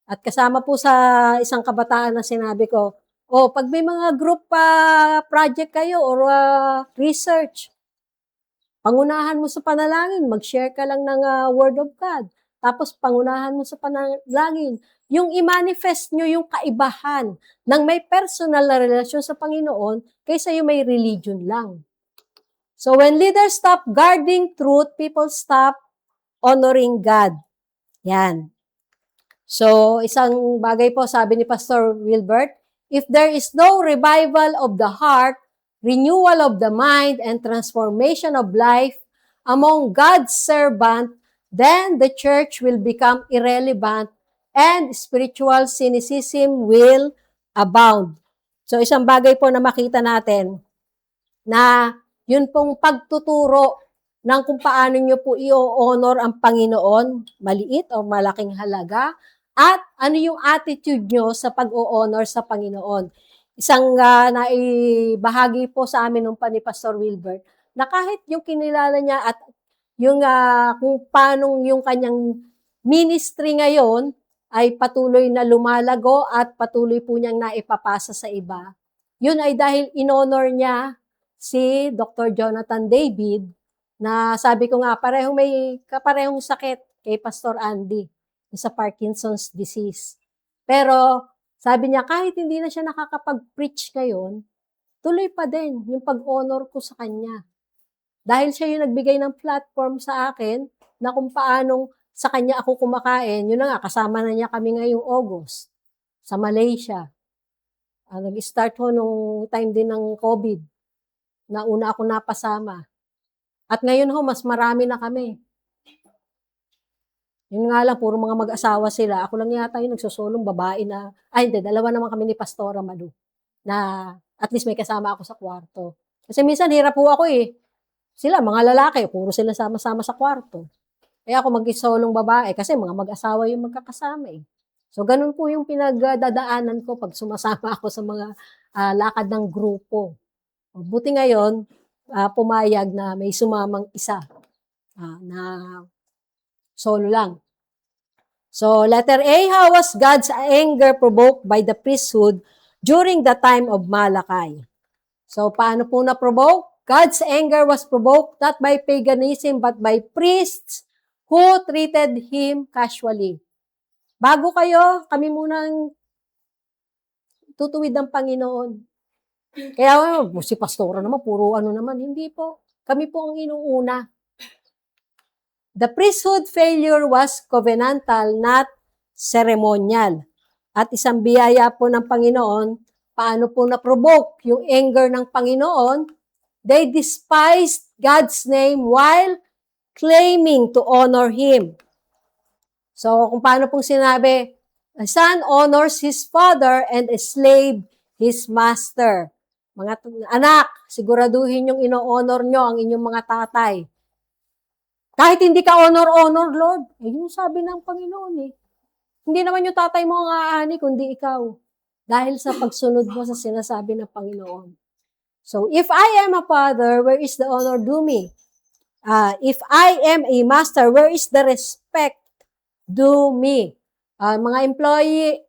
At kasama po sa isang kabataan na sinabi ko, pag may mga group project kayo or research, pangunahan mo sa panalangin, mag-share ka lang ng Word of God. Tapos pangunahan mo sa panalangin, yung i-manifest nyo yung kaibahan ng may personal na relasyon sa Panginoon kaysa yung may religion lang. So when leaders stop guarding truth, people stop honoring God. Yan. So isang bagay po, sabi ni Pastor Wilbert, if there is no revival of the heart, renewal of the mind, and transformation of life among God's servant, then the church will become irrelevant and spiritual cynicism will abound. So isang bagay po na makita natin na yun pong pagtuturo ng kung paano nyo po i-honor ang Panginoon, maliit o malaking halaga, at ano yung attitude nyo sa pag-o-honor sa Panginoon. Isang naibahagi po sa amin nung pa ni Pastor Wilbert, na kahit yung kinilala niya at yung kung paano yung kanyang ministry ngayon ay patuloy na lumalago at patuloy po niyang naipapasa sa iba. Yun ay dahil in-honor niya si Dr. Jonathan David, na sabi ko nga, may kaparehong sakit kay Pastor Andy sa Parkinson's disease. Pero sabi niya, kahit hindi na siya nakakapag-preach ngayon, tuloy pa din yung pag-honor ko sa kanya. Dahil siya yung nagbigay ng platform sa akin na kung paanong sa kanya ako kumakain, yun na nga, kasama na niya kami ngayong August sa Malaysia. Nag-start ho nung time din ng COVID na una ako napasama. At ngayon ho, mas marami na kami. Yun nga lang, puro mga mag-asawa sila. Ako lang yata yung nagsusulong babae na, hindi, dalawa naman kami ni Pastora Malu, na at least may kasama ako sa kwarto. Kasi minsan hirap po ako Sila, mga lalaki, puro sila sama-sama sa kwarto. Kaya ako mag-isolong babae kasi mga mag-asawa yung magkakasama So, ganun po yung pinagdadaanan ko pag sumasama ako sa mga lakad ng grupo. Buti ngayon, pumayag na may sumamang isa na solo lang. So, letter A, how was God's anger provoked by the priesthood during the time of Malachi? So, paano po na-provoke? God's anger was provoked not by paganism but by priests who treated Him casually. Bago kayo, kami munang tutuwid ng Panginoon. Kaya si Pastora naman, puro ano naman. Hindi po. Kami po ang inuuna. The priesthood failure was covenantal, not ceremonial. At isang biyaya po ng Panginoon, paano po na-provoke yung anger ng Panginoon? They despised God's name while claiming to honor Him. So, kung paano pong sinabi, a son honors his father and a slave his master. Mga anak, siguraduhin yung ino-honor nyo ang inyong mga tatay. Kahit hindi ka honor-honor, Lord. Yung sabi ng Panginoon Hindi naman yung tatay mo ang aani, kundi ikaw. Dahil sa pagsunod mo sa sinasabi ng Panginoon. So, if I am a father, where is the honor due me? If I am a master, where is the respect due me? Mga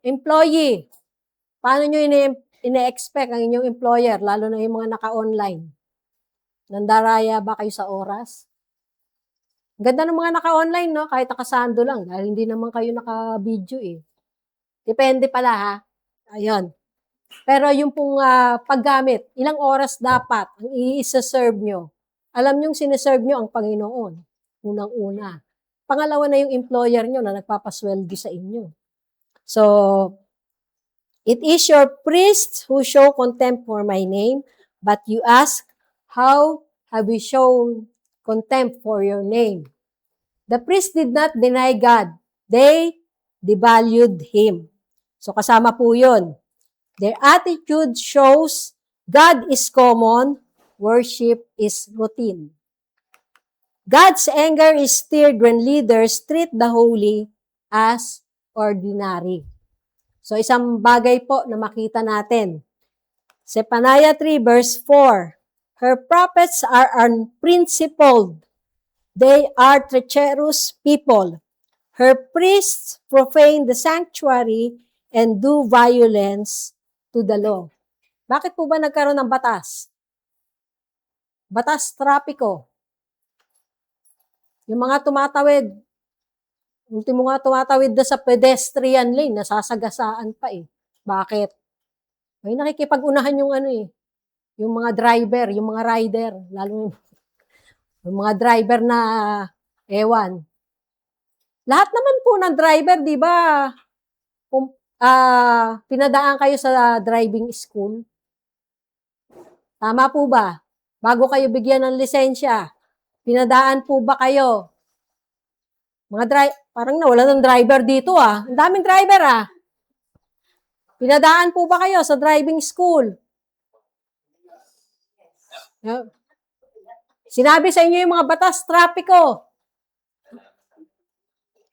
employee, paano nyo ine-expect ang inyong employer, lalo na yung mga naka-online? Nandaraya ba kayo sa oras? Ganda ng mga naka-online, no? Kahit nakasando lang, dahil hindi naman kayo naka-video Depende pala, ha? Ayun. Pero yung pong paggamit, ilang oras dapat ang i-serve nyo? Alam nyo sineserve nyo ang Panginoon. Unang-una. Pangalawa na yung employer nyo na nagpapasweldo sa inyo. So, it is your priests who show contempt for my name, but you ask, how have we shown contempt for your name? The priests did not deny God. They devalued Him. So, kasama po yun. Their attitude shows God is common, worship is routine. God's anger is stirred when leaders treat the holy as ordinary. So, isang bagay po na makita natin. Zephaniah 3 verse 4, her prophets are unprincipled. They are treacherous people. Her priests profane the sanctuary and do violence to the law. Bakit po ba nagkaroon ng batas? Batas trapiko. Yung mga tumatawid, ultimo nga tumatawid na sa pedestrian lane, nasasagasaan pa eh. Bakit? May nakikipag-unahan yung yung mga driver, yung mga rider, lalo yung mga driver na ewan. Lahat naman po ng driver, di ba, kung pinadaan kayo sa driving school, tama po ba? Bago kayo bigyan ng lisensya, pinadaan po ba kayo? Parang nawala ng driver dito Ang daming driver Pinadaan po ba kayo sa driving school? Sinabi sa inyo yung mga batas trapiko.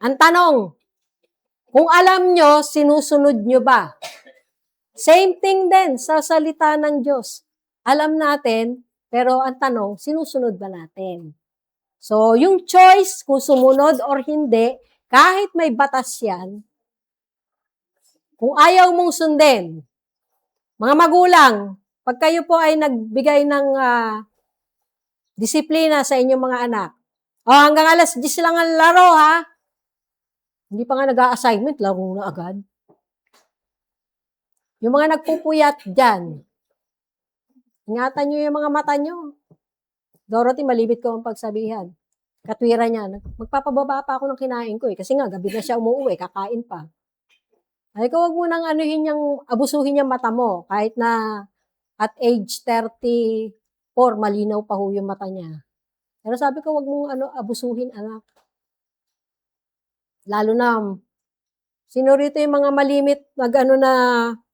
Ang tanong, kung alam nyo, sinusunod nyo ba? Same thing din sa salita ng Diyos. Alam natin, pero ang tanong, sinusunod ba natin? So, yung choice kung sumunod or hindi, kahit may batas yan, kung ayaw mong sundin, mga magulang, pag kayo po ay nagbigay ng disiplina sa inyong mga anak, hanggang alas 10 lang ang laro hindi pa nga nag-a-assignment, laro na agad. Yung mga nagpupuyat dyan, ingatan nyo yung mga mata nyo. Dorothy, malibit ko ang pagsabihan. Katwira niya, magpapababa pa ako ng kinain ko kasi nga, gabi na siya umuwi, kakain pa. Ay ko, wag mo nang abusuhin yung mata mo, kahit na at age 34, malinaw pa ho yung mata niya. Pero sabi ko, wag mo abusuhin, anak. Lalo na, sino rito yung mga malimit, na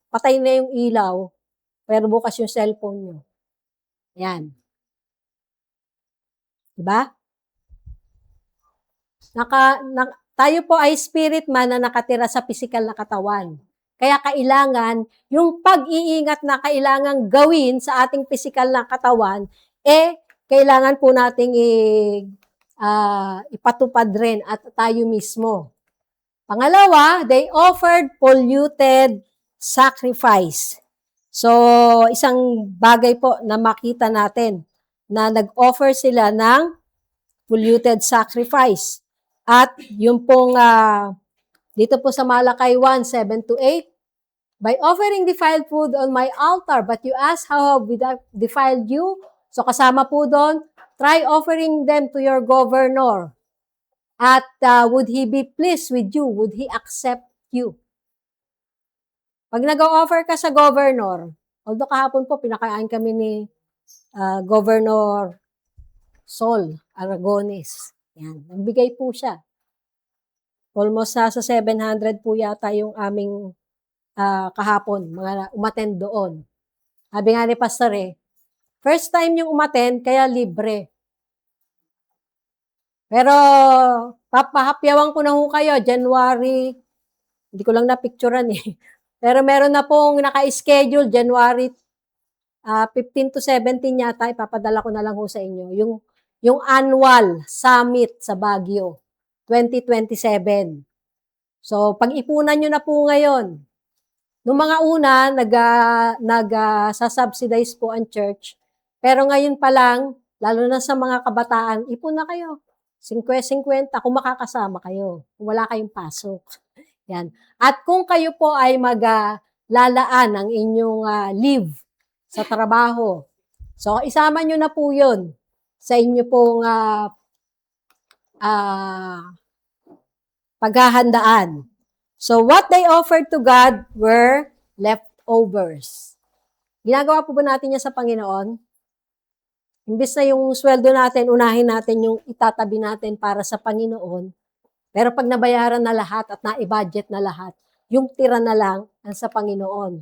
patay na yung ilaw, pero bukas yung cellphone nyo. Yan. Diba? Tayo po ay spirit man na nakatira sa physical na katawan. Kaya kailangan, yung pag-iingat na kailangan gawin sa ating physical na katawan, kailangan po nating ipatupad rin at tayo mismo. Pangalawa, they offered polluted sacrifice. So, isang bagay po na makita natin na nag-offer sila ng polluted sacrifice. At yung pong, dito po sa Malakay 1, 7-8, by offering defiled food on my altar, but you ask how have we defiled you? So kasama po doon, try offering them to your governor. At would he be pleased with you? Would he accept you? Pag nag-offer ka sa governor, although kahapon po, pinakain kami ni Governor Sol Aragones. Yan, nagbigay po siya. Almost sa 700 po yata yung aming kahapon, mga umattend doon. Sabi nga ni Pastor first time yung umattend, kaya libre. Pero, papahapyawan ko na ho kayo, January, hindi ko lang na-picturean Pero meron na pong naka-schedule, January 15 to 17 yata, ipapadala ko na lang ho sa inyo. Yung annual summit sa Baguio, 2027. So, pag-ipunan nyo na po ngayon. Noong mga una, nag-subsidize po ang church. Pero ngayon pa lang, lalo na sa mga kabataan, ipon na kayo. 50-50 kung makakasama kayo. Kung wala kayong pasok. Yan. At kung kayo po ay maglalaan ng inyong leave sa trabaho, so isama nyo na po yun sa inyo pong paghahandaan. So what they offered to God were leftovers. Ginagawa po ba natin yan sa Panginoon? Imbis na yung sweldo natin, unahin natin yung itatabi natin para sa Panginoon. Pero pag nabayaran na lahat at na-budget na lahat, yung tira na lang ang sa Panginoon.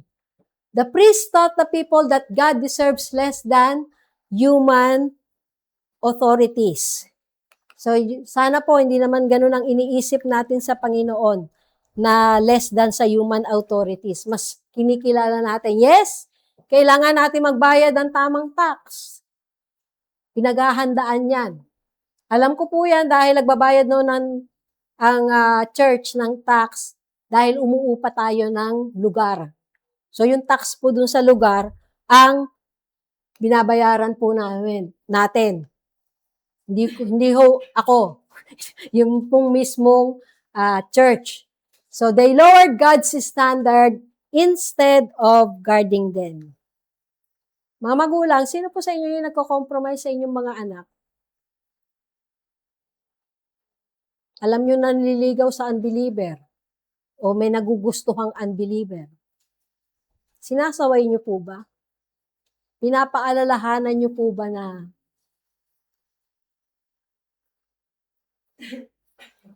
The priest taught the people that God deserves less than human authorities. So, sana po hindi naman ganun ang iniisip natin sa Panginoon na less than sa human authorities. Mas kinikilala natin, yes, kailangan natin magbayad ng tamang tax. Pinaghahandaan yan. Alam ko po yan dahil nagbabayad noon ang church ng tax dahil umuupa tayo ng lugar. So, yung tax po dun sa lugar, ang binabayaran po natin. Hindi ho ako. Yung pong mismong church. So, they lowered God's standard instead of guarding them. Mga magulang, sino po sa inyo yung nagko-compromise sa inyong mga anak? Alam nyo na nililigaw sa unbeliever o may nagugustuhang unbeliever. Sinasaway nyo po ba? Pinapaalalahanan nyo po ba na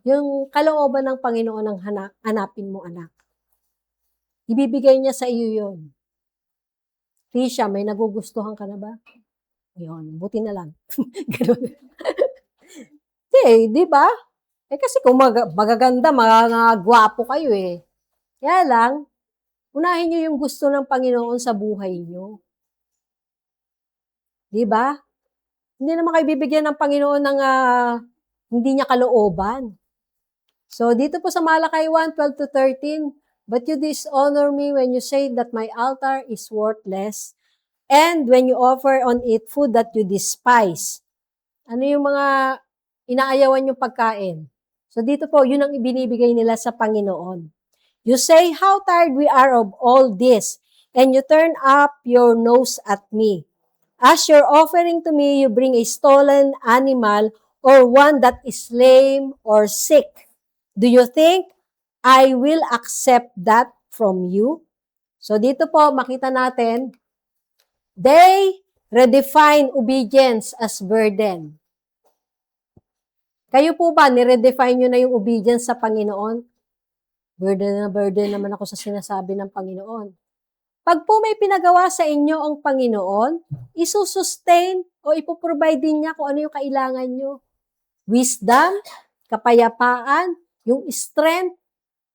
yung kalooban ng Panginoon ang hanapin mo, anak? Ibibigay niya sa iyo yun. Tisha, may nagugustuhan ka na ba? Yun, buti na lang. Ganun. Di ba? Kasi kung magaganda, mga gwapo kayo eh. Kaya lang, unahin nyo yung gusto ng Panginoon sa buhay nyo. Di ba? Hindi naman kayo bibigyan ng Panginoon ng hindi niya kalooban. So, dito po sa Malakay 1:12-13, but you dishonor me when you say that my altar is worthless, and when you offer on it food that you despise. Ano yung mga inaayawan yung pagkain? So, dito po, yun ang ibinibigay nila sa Panginoon. You say, how tired we are of all this, and you turn up your nose at me. As you're offering to me, you bring a stolen animal or one that is lame or sick. Do you think I will accept that from you? So dito po, makita natin, they redefine obedience as burden. Kayo po ba, niredefine nyo na yung obedience sa Panginoon? Burden naman ako sa sinasabi ng Panginoon. Pag po may pinagawa sa inyo ang Panginoon, isusustain o ipoprovide din niya kung ano yung kailangan nyo. Wisdom, kapayapaan, yung strength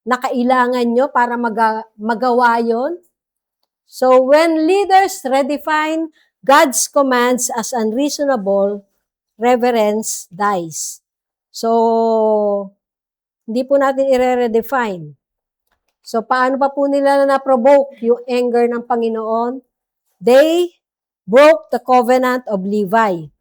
na kailangan nyo para magawa yon. So, when leaders redefine God's commands as unreasonable, reverence dies. So, hindi po natin i-redefine. So, paano pa po nila na-provoke yung anger ng Panginoon? They broke the covenant of Levi.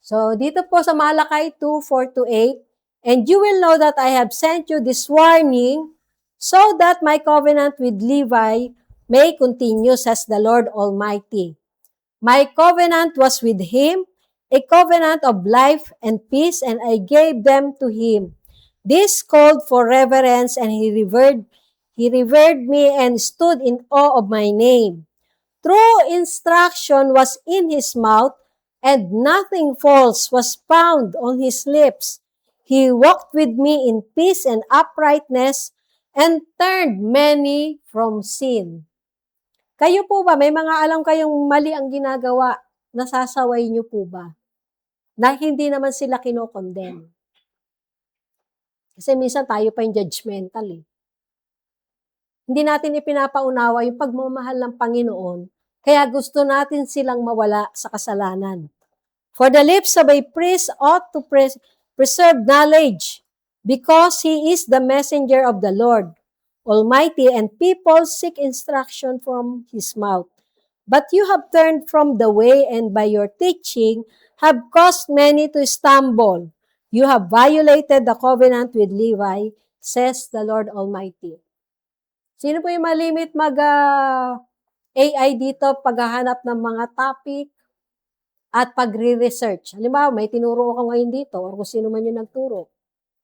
So, dito po sa Malakay 2:4-8, and you will know that I have sent you this warning so that my covenant with Levi may continue, says the Lord Almighty. My covenant was with him, a covenant of life and peace, and I gave them to him. This called for reverence, and he revered me and stood in awe of my name. True instruction was in his mouth, and nothing false was found on his lips. He walked with me in peace and uprightness, and turned many from sin. Kayo po ba, may mga alam kayong mali ang ginagawa, nasasaway niyo po ba? Na hindi naman sila kinokondem. Kasi minsan tayo pa yung judgmental eh. Hindi natin ipinapaunawa yung pagmamahal ng Panginoon, kaya gusto natin silang mawala sa kasalanan. For the lips of a priest ought to preserve knowledge, because he is the messenger of the Lord Almighty, and people seek instruction from his mouth. But you have turned from the way, and by your teaching have caused many to stumble. You have violated the covenant with Levi, says the Lord Almighty. Sino po yung malimit AI dito, paghahanap ng mga topic at pagre-research? Halimbawa, may tinuro ako ngayon dito, or kung sino man yung nagturo.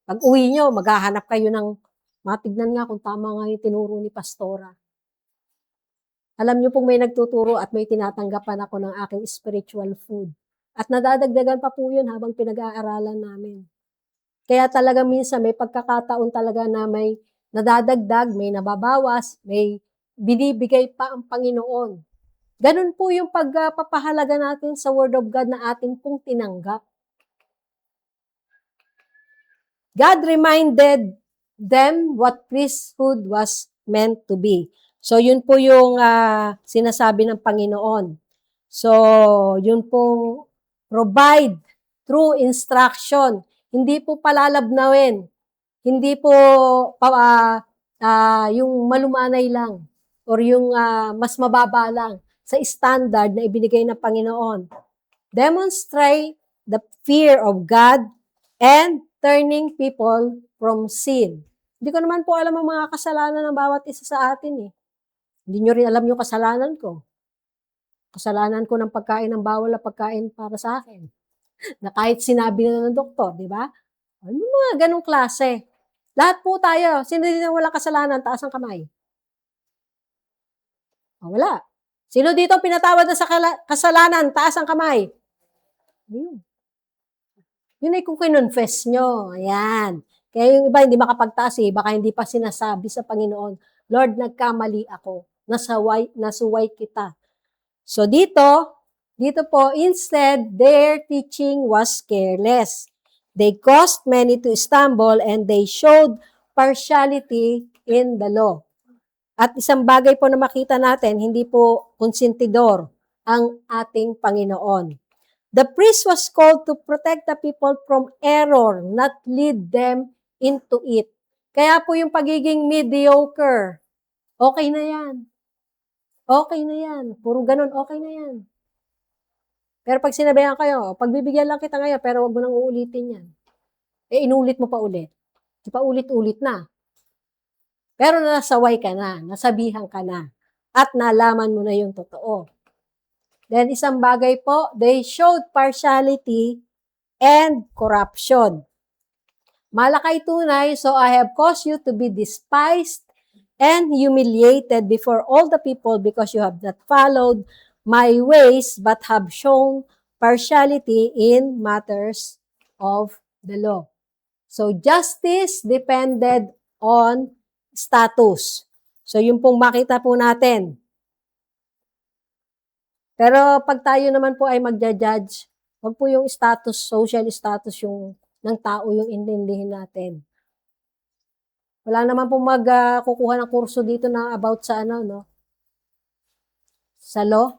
Pag uwi nyo, maghahanap kayo ng matignan nga kung tama nga yung tinuro ni Pastora. Alam nyo pong may nagtuturo at may tinatanggapan ako ng aking spiritual food. At nadadagdagan pa po yun habang pinag-aaralan namin. Kaya talaga minsan may pagkakataon talaga na may nadadagdag, may nababawas, may binibigay pa ang Panginoon. Ganun po yung pagpapahalaga natin sa Word of God na ating pong tinanggap. God reminded them what priesthood was meant to be. So, yun po yung sinasabi ng Panginoon. So, yun po, provide through instruction. Hindi po palalabnawin. Hindi po yung malumanay lang or yung mas mababa lang sa standard na ibinigay ng Panginoon. Demonstrate the fear of God and turning people from sin. Hindi ko naman po alam ang mga kasalanan ng bawat isa sa atin eh. Hindi nyo rin alam yung kasalanan ko. Kasalanan ko ng pagkain ng bawal na pagkain para sa akin. Na kahit sinabi na ng doktor, di ba? Ano mga ganong klase? Lahat po tayo. Sino dito walang kasalanan? Taas ang kamay. Wala. Sino dito pinatawad na sa kasalanan? Taas ang kamay. Yun ay kung kinonfess nyo. Ayan. Kaya yung iba hindi makapagtaas eh. Baka hindi pa sinasabi sa Panginoon, Lord, nagkamali ako. Nasuway kita. So dito po, instead, their teaching was careless. They caused many to stumble and they showed partiality in the law. At isang bagay po na makita natin, hindi po konsentidor ang ating Panginoon. The priest was called to protect the people from error, not lead them into it. Kaya po yung pagiging mediocre, okay na yan. Okay na yan. Puro ganun, okay na yan. Pero pag sinabihan kayo, pagbibigyan lang kita ngayon, pero wag mo nang uulitin yan. Inulit mo pa ulit. Di pa ulit-ulit na. Pero nasaway ka na, nasabihan ka na, at nalaman mo na yung totoo. Then isang bagay po, they showed partiality and corruption. Malakay tunay, so I have caused you to be despised and humiliated before all the people because you have not followed my ways but have shown partiality in matters of the law. So justice depended on status. So yung pong makita po natin. Pero pag tayo naman po ay magja-judge, wag po yung status, social status yung ng tao yung intindihin natin. Wala naman po kukuha ng kurso dito na about sa ano, no? Sa law?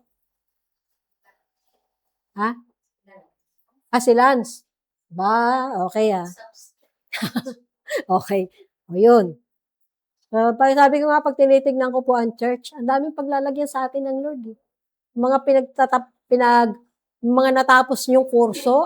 Ha? Si Lance. Ba, okay okay. O yun. Sabi ko nga, pag tinitignan ko po ang church, ang daming paglalagyan sa atin ng Lord. Mga mga natapos niyong kurso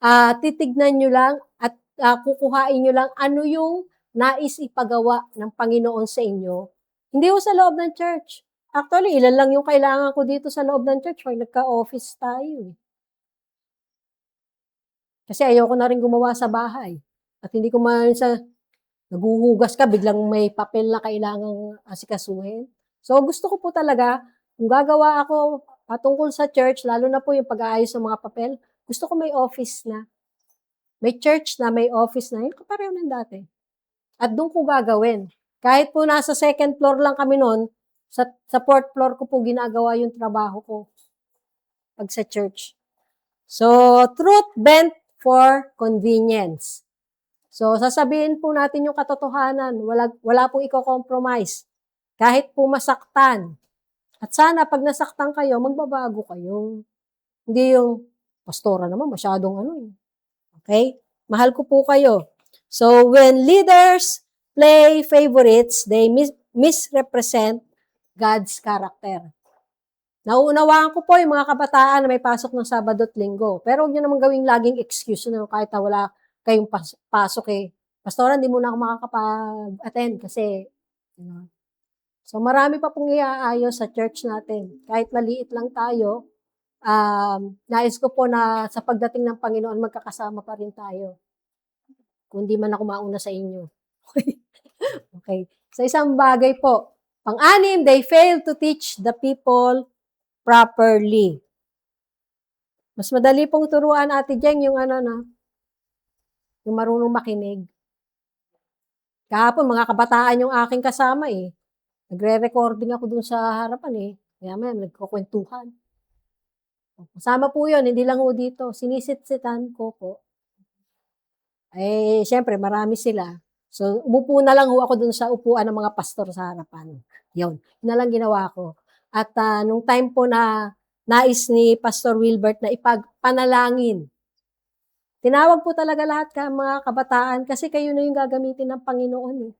at titignan nyo lang at kukuhain nyo lang ano yung nais ipagawa ng Panginoon sa inyo. Hindi ko sa loob ng church. Actually, ilan lang yung kailangan ko dito sa loob ng church pag nagka-office tayo. Kasi ayoko na rin gumawa sa bahay. At hindi ko naguhugas ka, biglang may papel na kailangang asikasuhin. So, gusto ko po talaga, kung gagawa ako patungkol sa church, lalo na po yung pag-aayos ng mga papel, gusto ko may office na. May church na, may office na. Yung kapareho ng dati. At doon ko gagawin. Kahit po nasa second floor lang kami noon, sa fourth floor ko po ginagawa yung trabaho ko pag sa church. So, truth bent for convenience. So, sasabihin po natin yung katotohanan. Wala pong i-compromise. Kahit po masaktan. At sana, pag nasaktan kayo, magbabago kayo. Hindi yung, pastora naman, masyadong ano. Okay? Mahal ko po kayo. So, when leaders play favorites, they misrepresent God's character. Nauunawaan ko po yung mga kabataan na may pasok ng Sabado at Linggo. Pero huwag nyo naman gawing laging excuse na kahit na wala kayong pasok eh. Pastora, hindi mo na ako makakapag-attend kasi, So, marami pa pong iaayos sa church natin. Kahit maliit lang tayo, nais ko po na sa pagdating ng Panginoon, magkakasama pa rin tayo. Kung di man ako mauna sa inyo. Okay. So, isang bagay po. Pang-anim, they fail to teach the people properly. Mas madali pong turuan, Ate Jeng, yung yung marunong makinig. Kahapon, mga kabataan yung aking kasama eh. Nagre-recording ako dun sa harapan eh. Kaya may nagkukwentuhan. Kasama po yun, hindi lang po dito. Sinisitsitan ko po. Siyempre marami sila. So, umupo na lang ho ako dun sa upuan ng mga pastor sa harapan. Yun na lang ginawa ko. At nung time po na nais ni Pastor Wilbert na ipagpanalangin, tinawag po talaga lahat mga kabataan kasi kayo na yung gagamitin ng Panginoon eh.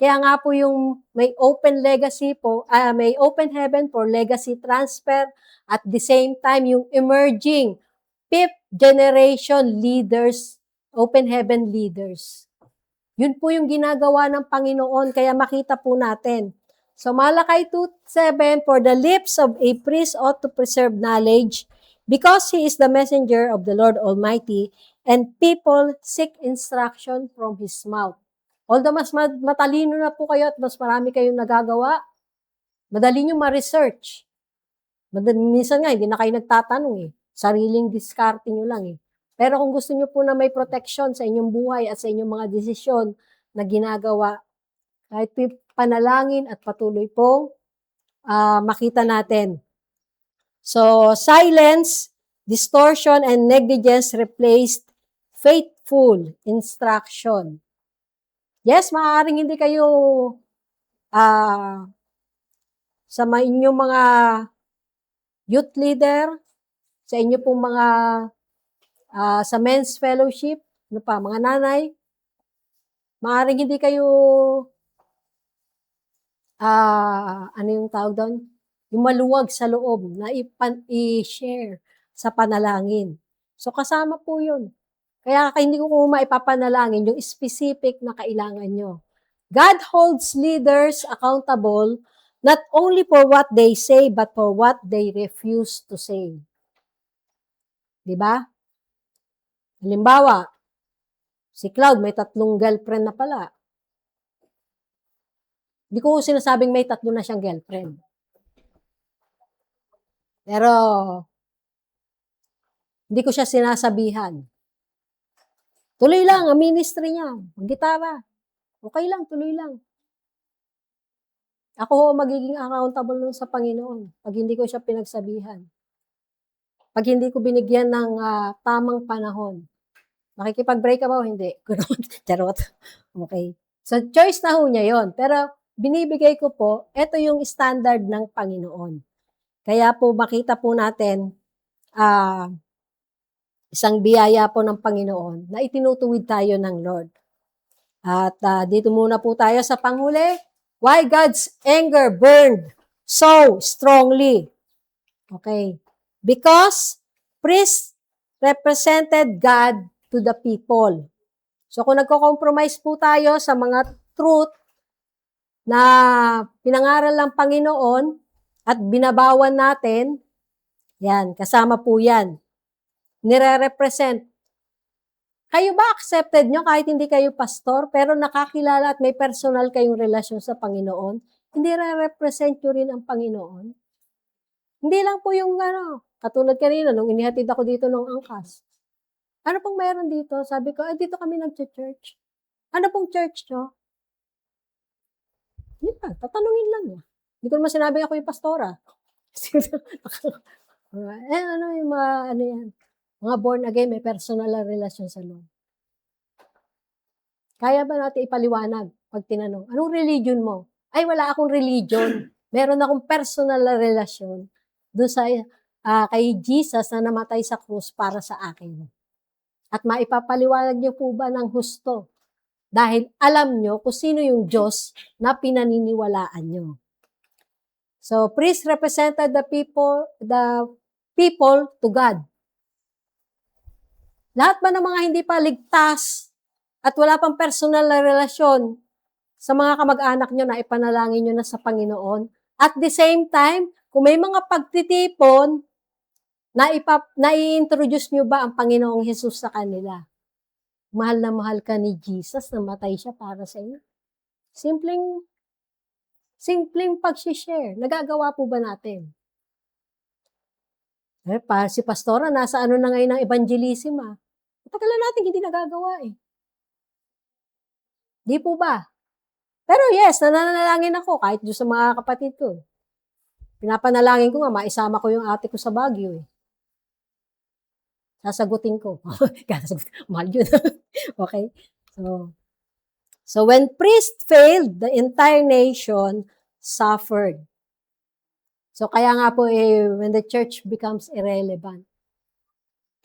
Kaya nga po yung may open legacy po, may open heaven for legacy transfer at the same time yung emerging fifth generation leaders, open heaven leaders. Yun po yung ginagawa ng Panginoon, kaya makita po natin. So Malakay 2:7, for the lips of a priest ought to preserve knowledge, because he is the messenger of the Lord Almighty, and people seek instruction from his mouth. Although mas matalino na po kayo at mas marami kayong nagagawa, madali nyo ma-research. Minsan nga, hindi na kayo nagtatanong eh. Sariling diskarte nyo lang eh. Pero kung gusto nyo po na may protection sa inyong buhay at sa inyong mga desisyon na ginagawa, kahit panalangin at patuloy pong makita natin. So, silence, distortion, and negligence replaced faithful instruction. Yes, maaaring hindi kayo sa inyong mga youth leader, sa inyo pong mga sa men's fellowship, mga nanay, maaaring hindi kayo ano yung tawag doon? Yung maluwag sa loob na i-share sa panalangin. So, kasama po yun. Kaya hindi ko maipapanalangin yung specific na kailangan nyo. God holds leaders accountable not only for what they say, but for what they refuse to say. Diba? Halimbawa, si Cloud may 3 girlfriend na pala. Hindi ko sinasabing may 3 na siyang girlfriend. Pero, hindi ko siya sinasabihan. Tuloy lang ang ministry niya, mag-gitara. Okay lang, tuloy lang. Ako magiging accountable nun sa Panginoon pag hindi ko siya pinagsabihan. Pag hindi ko binigyan ng tamang panahon. Makikipag-break ka ba o hindi? Charot. Okay. So, choice na ho niya yon. Pero, binibigay ko po, ito yung standard ng Panginoon. Kaya po, makita po natin, isang biyaya po ng Panginoon na itinutuwid tayo ng Lord. At dito muna po tayo sa panghuli. Why God's anger burned so strongly? Okay. Because priests represented God to the people. So kung nagko-compromise po tayo sa mga truth na pinangaral ng Panginoon at binabawan natin, yan, kasama po yan. Nire-represent. Kayo ba accepted nyo kahit hindi kayo pastor, pero nakakilala at may personal kayong relasyon sa Panginoon? Hindi re-represent nyo rin ang Panginoon? Hindi lang po yung katulad kanina, nung inihatid ako dito ng angkas. Ano pong mayroon dito? Sabi ko, dito kami nag-church. Ano pong church nyo? Hindi pa, tatanungin lang. Hindi ko naman sinabi ako yung pastora. Ano yung mga, yan? Mga born again, may personal na relasyon sa Lord. Kaya ba natin ipaliwanag pag tinanong, anong religion mo? Ay, wala akong religion. Meron akong personal na relasyon doon sa kay Jesus na namatay sa krus para sa akin. At maipapaliwanag niyo po ba ng husto? Dahil alam niyo kung sino yung Diyos na pinaniniwalaan niyo. So, priests represented the people to God. Lahat ba ng mga hindi pa ligtas at wala pang personal na relasyon sa mga kamag-anak nyo na ipanalangin nyo na sa Panginoon? At the same time, kung may mga pagtitipon, na i-introduce nyo ba ang Panginoong Jesus sa kanila? Mahal na mahal ka ni Jesus, namatay siya para sa inyo. Simpleng pag-share. Nagagawa po ba natin? Si Pastora, nasa na ngayon ang evangelism Matagal na natin hindi nagagawa Di po ba? Pero yes, nananalangin ako kahit doon sa mga kapatid ko. Pinapanalangin ko nga, maisama ko yung ate ko sa Baguio Sasagutin ko. Mahal yun. Okay? So when priest failed, the entire nation suffered. So kaya nga po when the church becomes irrelevant.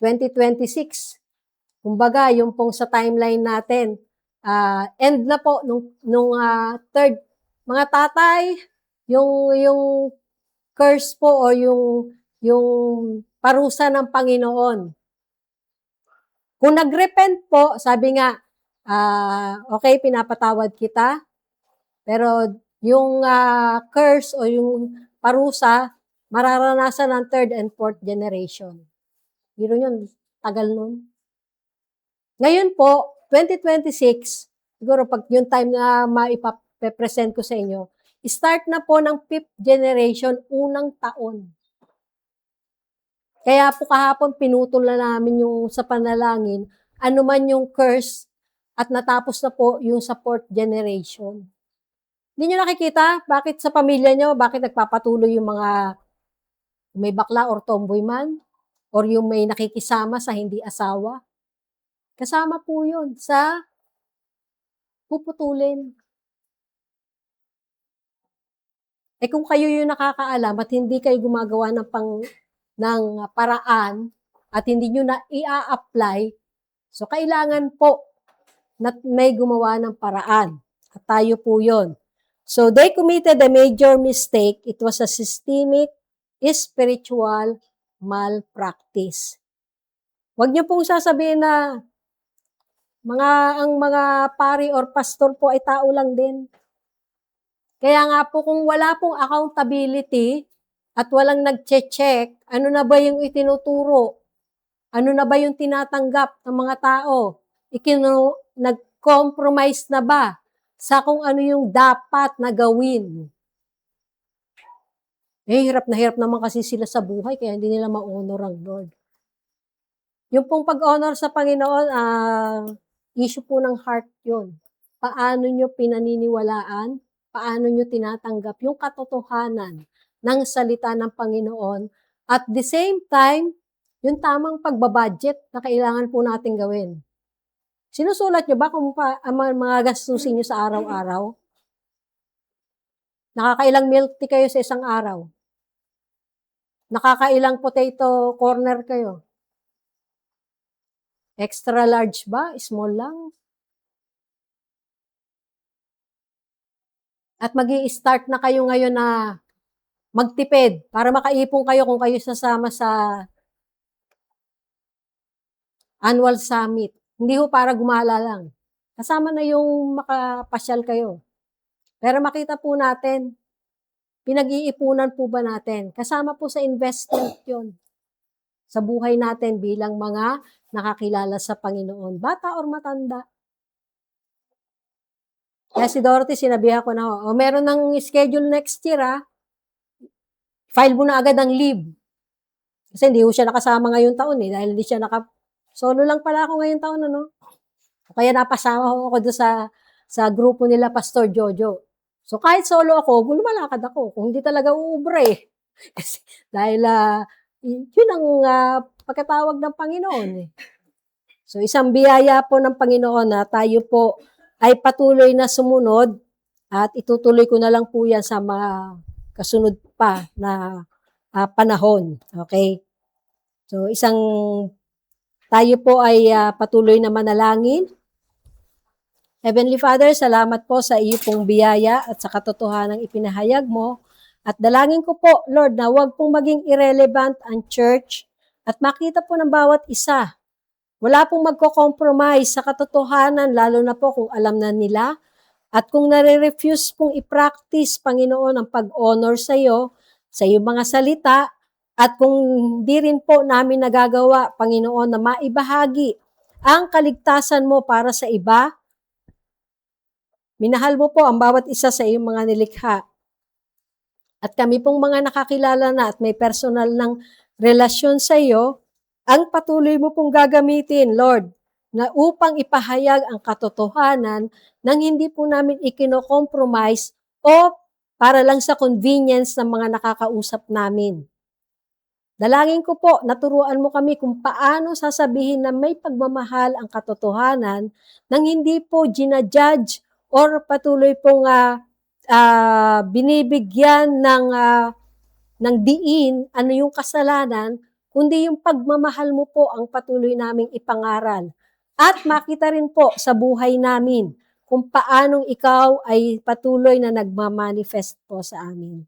2026, kumbaga yung pong sa timeline natin, end na po nung third, mga tatay, yung curse po o yung parusa ng Panginoon. Kung nag-repent po, sabi nga, okay, pinapatawad kita, pero yung curse o yung parusa, mararanasan ng third and fourth generation. Biro yun, tagal nun. Ngayon po, 2026, siguro pag yung time na maipapresent ko sa inyo, start na po ng 5th generation, unang taon. Kaya po kahapon pinutol na namin yung sa panalangin, ano man yung curse, at natapos na po yung sa 4th generation. Hindi nyo nakikita bakit sa pamilya nyo, bakit nagpapatuloy yung mga may bakla or tomboy man, or yung may nakikisama sa hindi asawa. Kasama po yun sa puputulin. Kung kayo yung nakakaalam at hindi kayo gumagawa ng paraan at hindi nyo na i-apply, so kailangan po na may gumawa ng paraan. At tayo po yun. So they committed a major mistake. It was a systemic spiritual malpractice. Huwag niyo pong sasabihin na ang mga pari or pastor po ay tao lang din. Kaya nga po kung wala pong accountability at walang nagche-check, ano na ba yung itinuturo? Ano na ba yung tinatanggap ng mga tao? Nag-compromise na ba sa kung ano yung dapat na gawin? Hirap na hirap naman kasi sila sa buhay kaya hindi nila ma-honor ang Lord. Yung pong pag-honor sa Panginoon, issue po ng heart yun. Paano nyo pinaniniwalaan? Paano nyo tinatanggap yung katotohanan ng salita ng Panginoon? At the same time, yung tamang pagbabudget na kailangan po natin gawin. Sinusulat nyo ba kung mga gastusin nyo sa araw-araw? Nakakailang milk tea kayo sa isang araw? Nakakailang potato corner kayo? Extra large ba? Small lang? At magi-start na kayo ngayon na magtipid para makaipon kayo kung kayo sasama sa annual summit. Hindi ho para gumala lang. Kasama na yung makapasyal kayo. Pero makita po natin, pinag-iipunan po ba natin? Kasama po sa investment yun. Sa buhay natin bilang mga nakakilala sa Panginoon. Bata or matanda. Kaya si Dorothy, sinabihan ko na, meron ng schedule next year, file mo na agad ang leave. Kasi hindi ko siya nakasama ngayong taon dahil hindi siya solo lang pala ako ngayong taon, Kaya napasama ako doon sa grupo nila Pastor Jojo. So kahit solo ako, lumalakad ako. Kung hindi talaga uubra Kasi dahil yun ang pagkatawag ng Panginoon So isang biyaya po ng Panginoon na tayo po ay patuloy na sumunod at itutuloy ko na lang po yan sa mga kasunod pa na panahon. Okay? So tayo po ay patuloy na manalangin. Heavenly Father, salamat po sa iyo pong biyaya at sa katotohanang ipinahayag mo. At dalangin ko po, Lord, na huwag pong maging irrelevant ang church at makita po ng bawat isa. Wala pong magko-compromise sa katotohanan, lalo na po kung alam na nila. At kung nare-refuse pong i-practice, Panginoon, ang pag-honor sa iyo mga salita, at kung di rin po namin nagagawa, Panginoon, na maibahagi ang kaligtasan mo para sa iba, minahal mo po ang bawat isa sa iyong mga nilikha. At kami pong mga nakakilala na at may personal ng relasyon sa iyo, ang patuloy mo pong gagamitin, Lord, na upang ipahayag ang katotohanan nang hindi po namin ikino-compromise o para lang sa convenience ng mga nakakausap namin. Dalangin ko po, naturuan mo kami kung paano sasabihin na may pagmamahal ang katotohanan nang hindi po ginajudge or patuloy pong binibigyan ng diin ano yung kasalanan, kundi yung pagmamahal mo po ang patuloy naming ipangaral. At makita rin po sa buhay namin kung paanong ikaw ay patuloy na nagmamanifest po sa amin.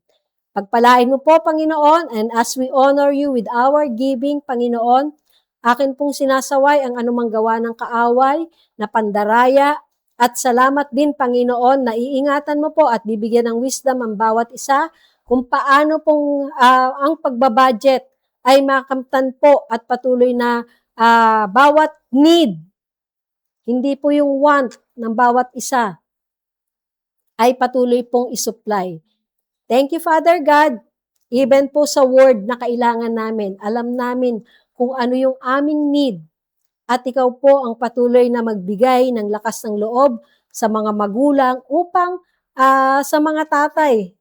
Pagpalain mo po, Panginoon, and as we honor you with our giving, Panginoon, akin pong sinasaway ang anumang gawa ng kaaway na pandaraya at salamat din, Panginoon, na iingatan mo po at bibigyan ng wisdom ang bawat isa kung paano pong ang pagbabudget ay makamtan po at patuloy na bawat need, hindi po yung want ng bawat isa, ay patuloy pong isupply. Thank you, Father God. Even po sa word na kailangan namin, alam namin kung ano yung aming need. At ikaw po ang patuloy na magbigay ng lakas ng loob sa mga magulang upang sa mga tatay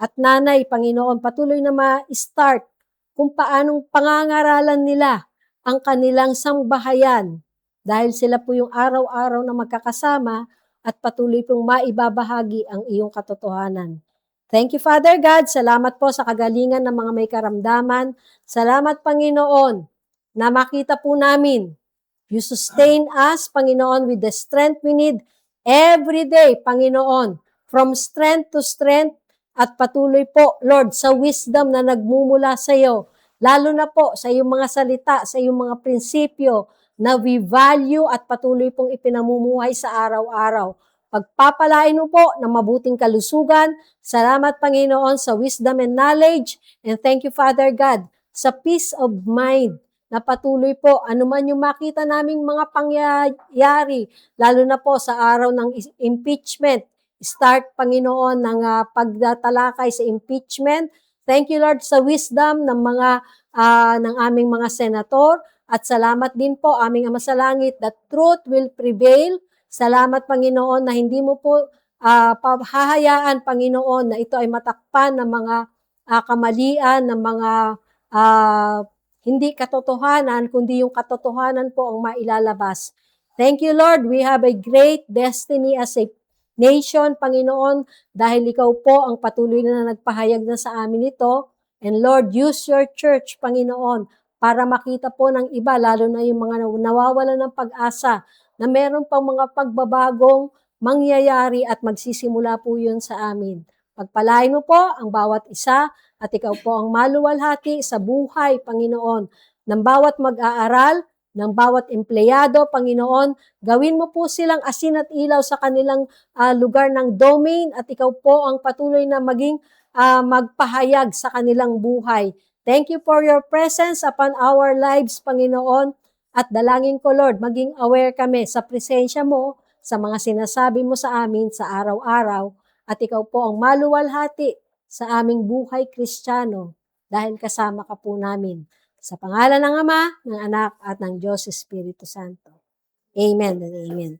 at nanay, Panginoon, patuloy na ma-start kung paanong pangangaralan nila ang kanilang sambahayan dahil sila po yung araw-araw na magkakasama at patuloy pong maibabahagi ang iyong katotohanan. Thank you, Father God. Salamat po sa kagalingan ng mga may karamdaman. Salamat, Panginoon, na makita po namin. You sustain us, Panginoon, with the strength we need every day, Panginoon. From strength to strength at patuloy po, Lord, sa wisdom na nagmumula sa iyo. Lalo na po sa iyong mga salita, sa iyong mga prinsipyo na we value at patuloy pong ipinamumuhay sa araw-araw. Pagpapalain mo po ng mabuting kalusugan. Salamat, Panginoon, sa wisdom and knowledge. And thank you, Father God, sa peace of mind na patuloy po, anuman yung makita naming mga pangyayari, lalo na po sa araw ng impeachment. Start, Panginoon, ng pagtatalakay sa impeachment. Thank you, Lord, sa wisdom ng ng aming mga senator. At salamat din po, aming Ama sa Langit, that truth will prevail. Salamat, Panginoon, na hindi mo po hahayaan, Panginoon, na ito ay matakpan ng mga kamalian, ng mga hindi katotohanan, kundi yung katotohanan po ang mailalabas. Thank you, Lord. We have a great destiny as a nation, Panginoon, dahil ikaw po ang patuloy na nagpahayag na sa amin ito. And Lord, use your church, Panginoon, para makita po ng iba, lalo na yung mga nawawala ng pag-asa, na meron pang mga pagbabagong mangyayari at magsisimula po yun sa amin. Pagpalain mo po ang bawat isa at ikaw po ang maluwalhati sa buhay, Panginoon, ng bawat mag-aaral, ng bawat empleyado, Panginoon. Gawin mo po silang asin at ilaw sa kanilang lugar ng domain at ikaw po ang patuloy na maging magpahayag sa kanilang buhay. Thank you for your presence upon our lives, Panginoon. At dalangin ko, Lord, maging aware kami sa presensya mo, sa mga sinasabi mo sa amin sa araw-araw, at ikaw po ang maluwalhati sa aming buhay Kristiyano dahil kasama ka po namin. Sa pangalan ng Ama, ng Anak, at ng Diyos Espiritu Santo. Amen and amen.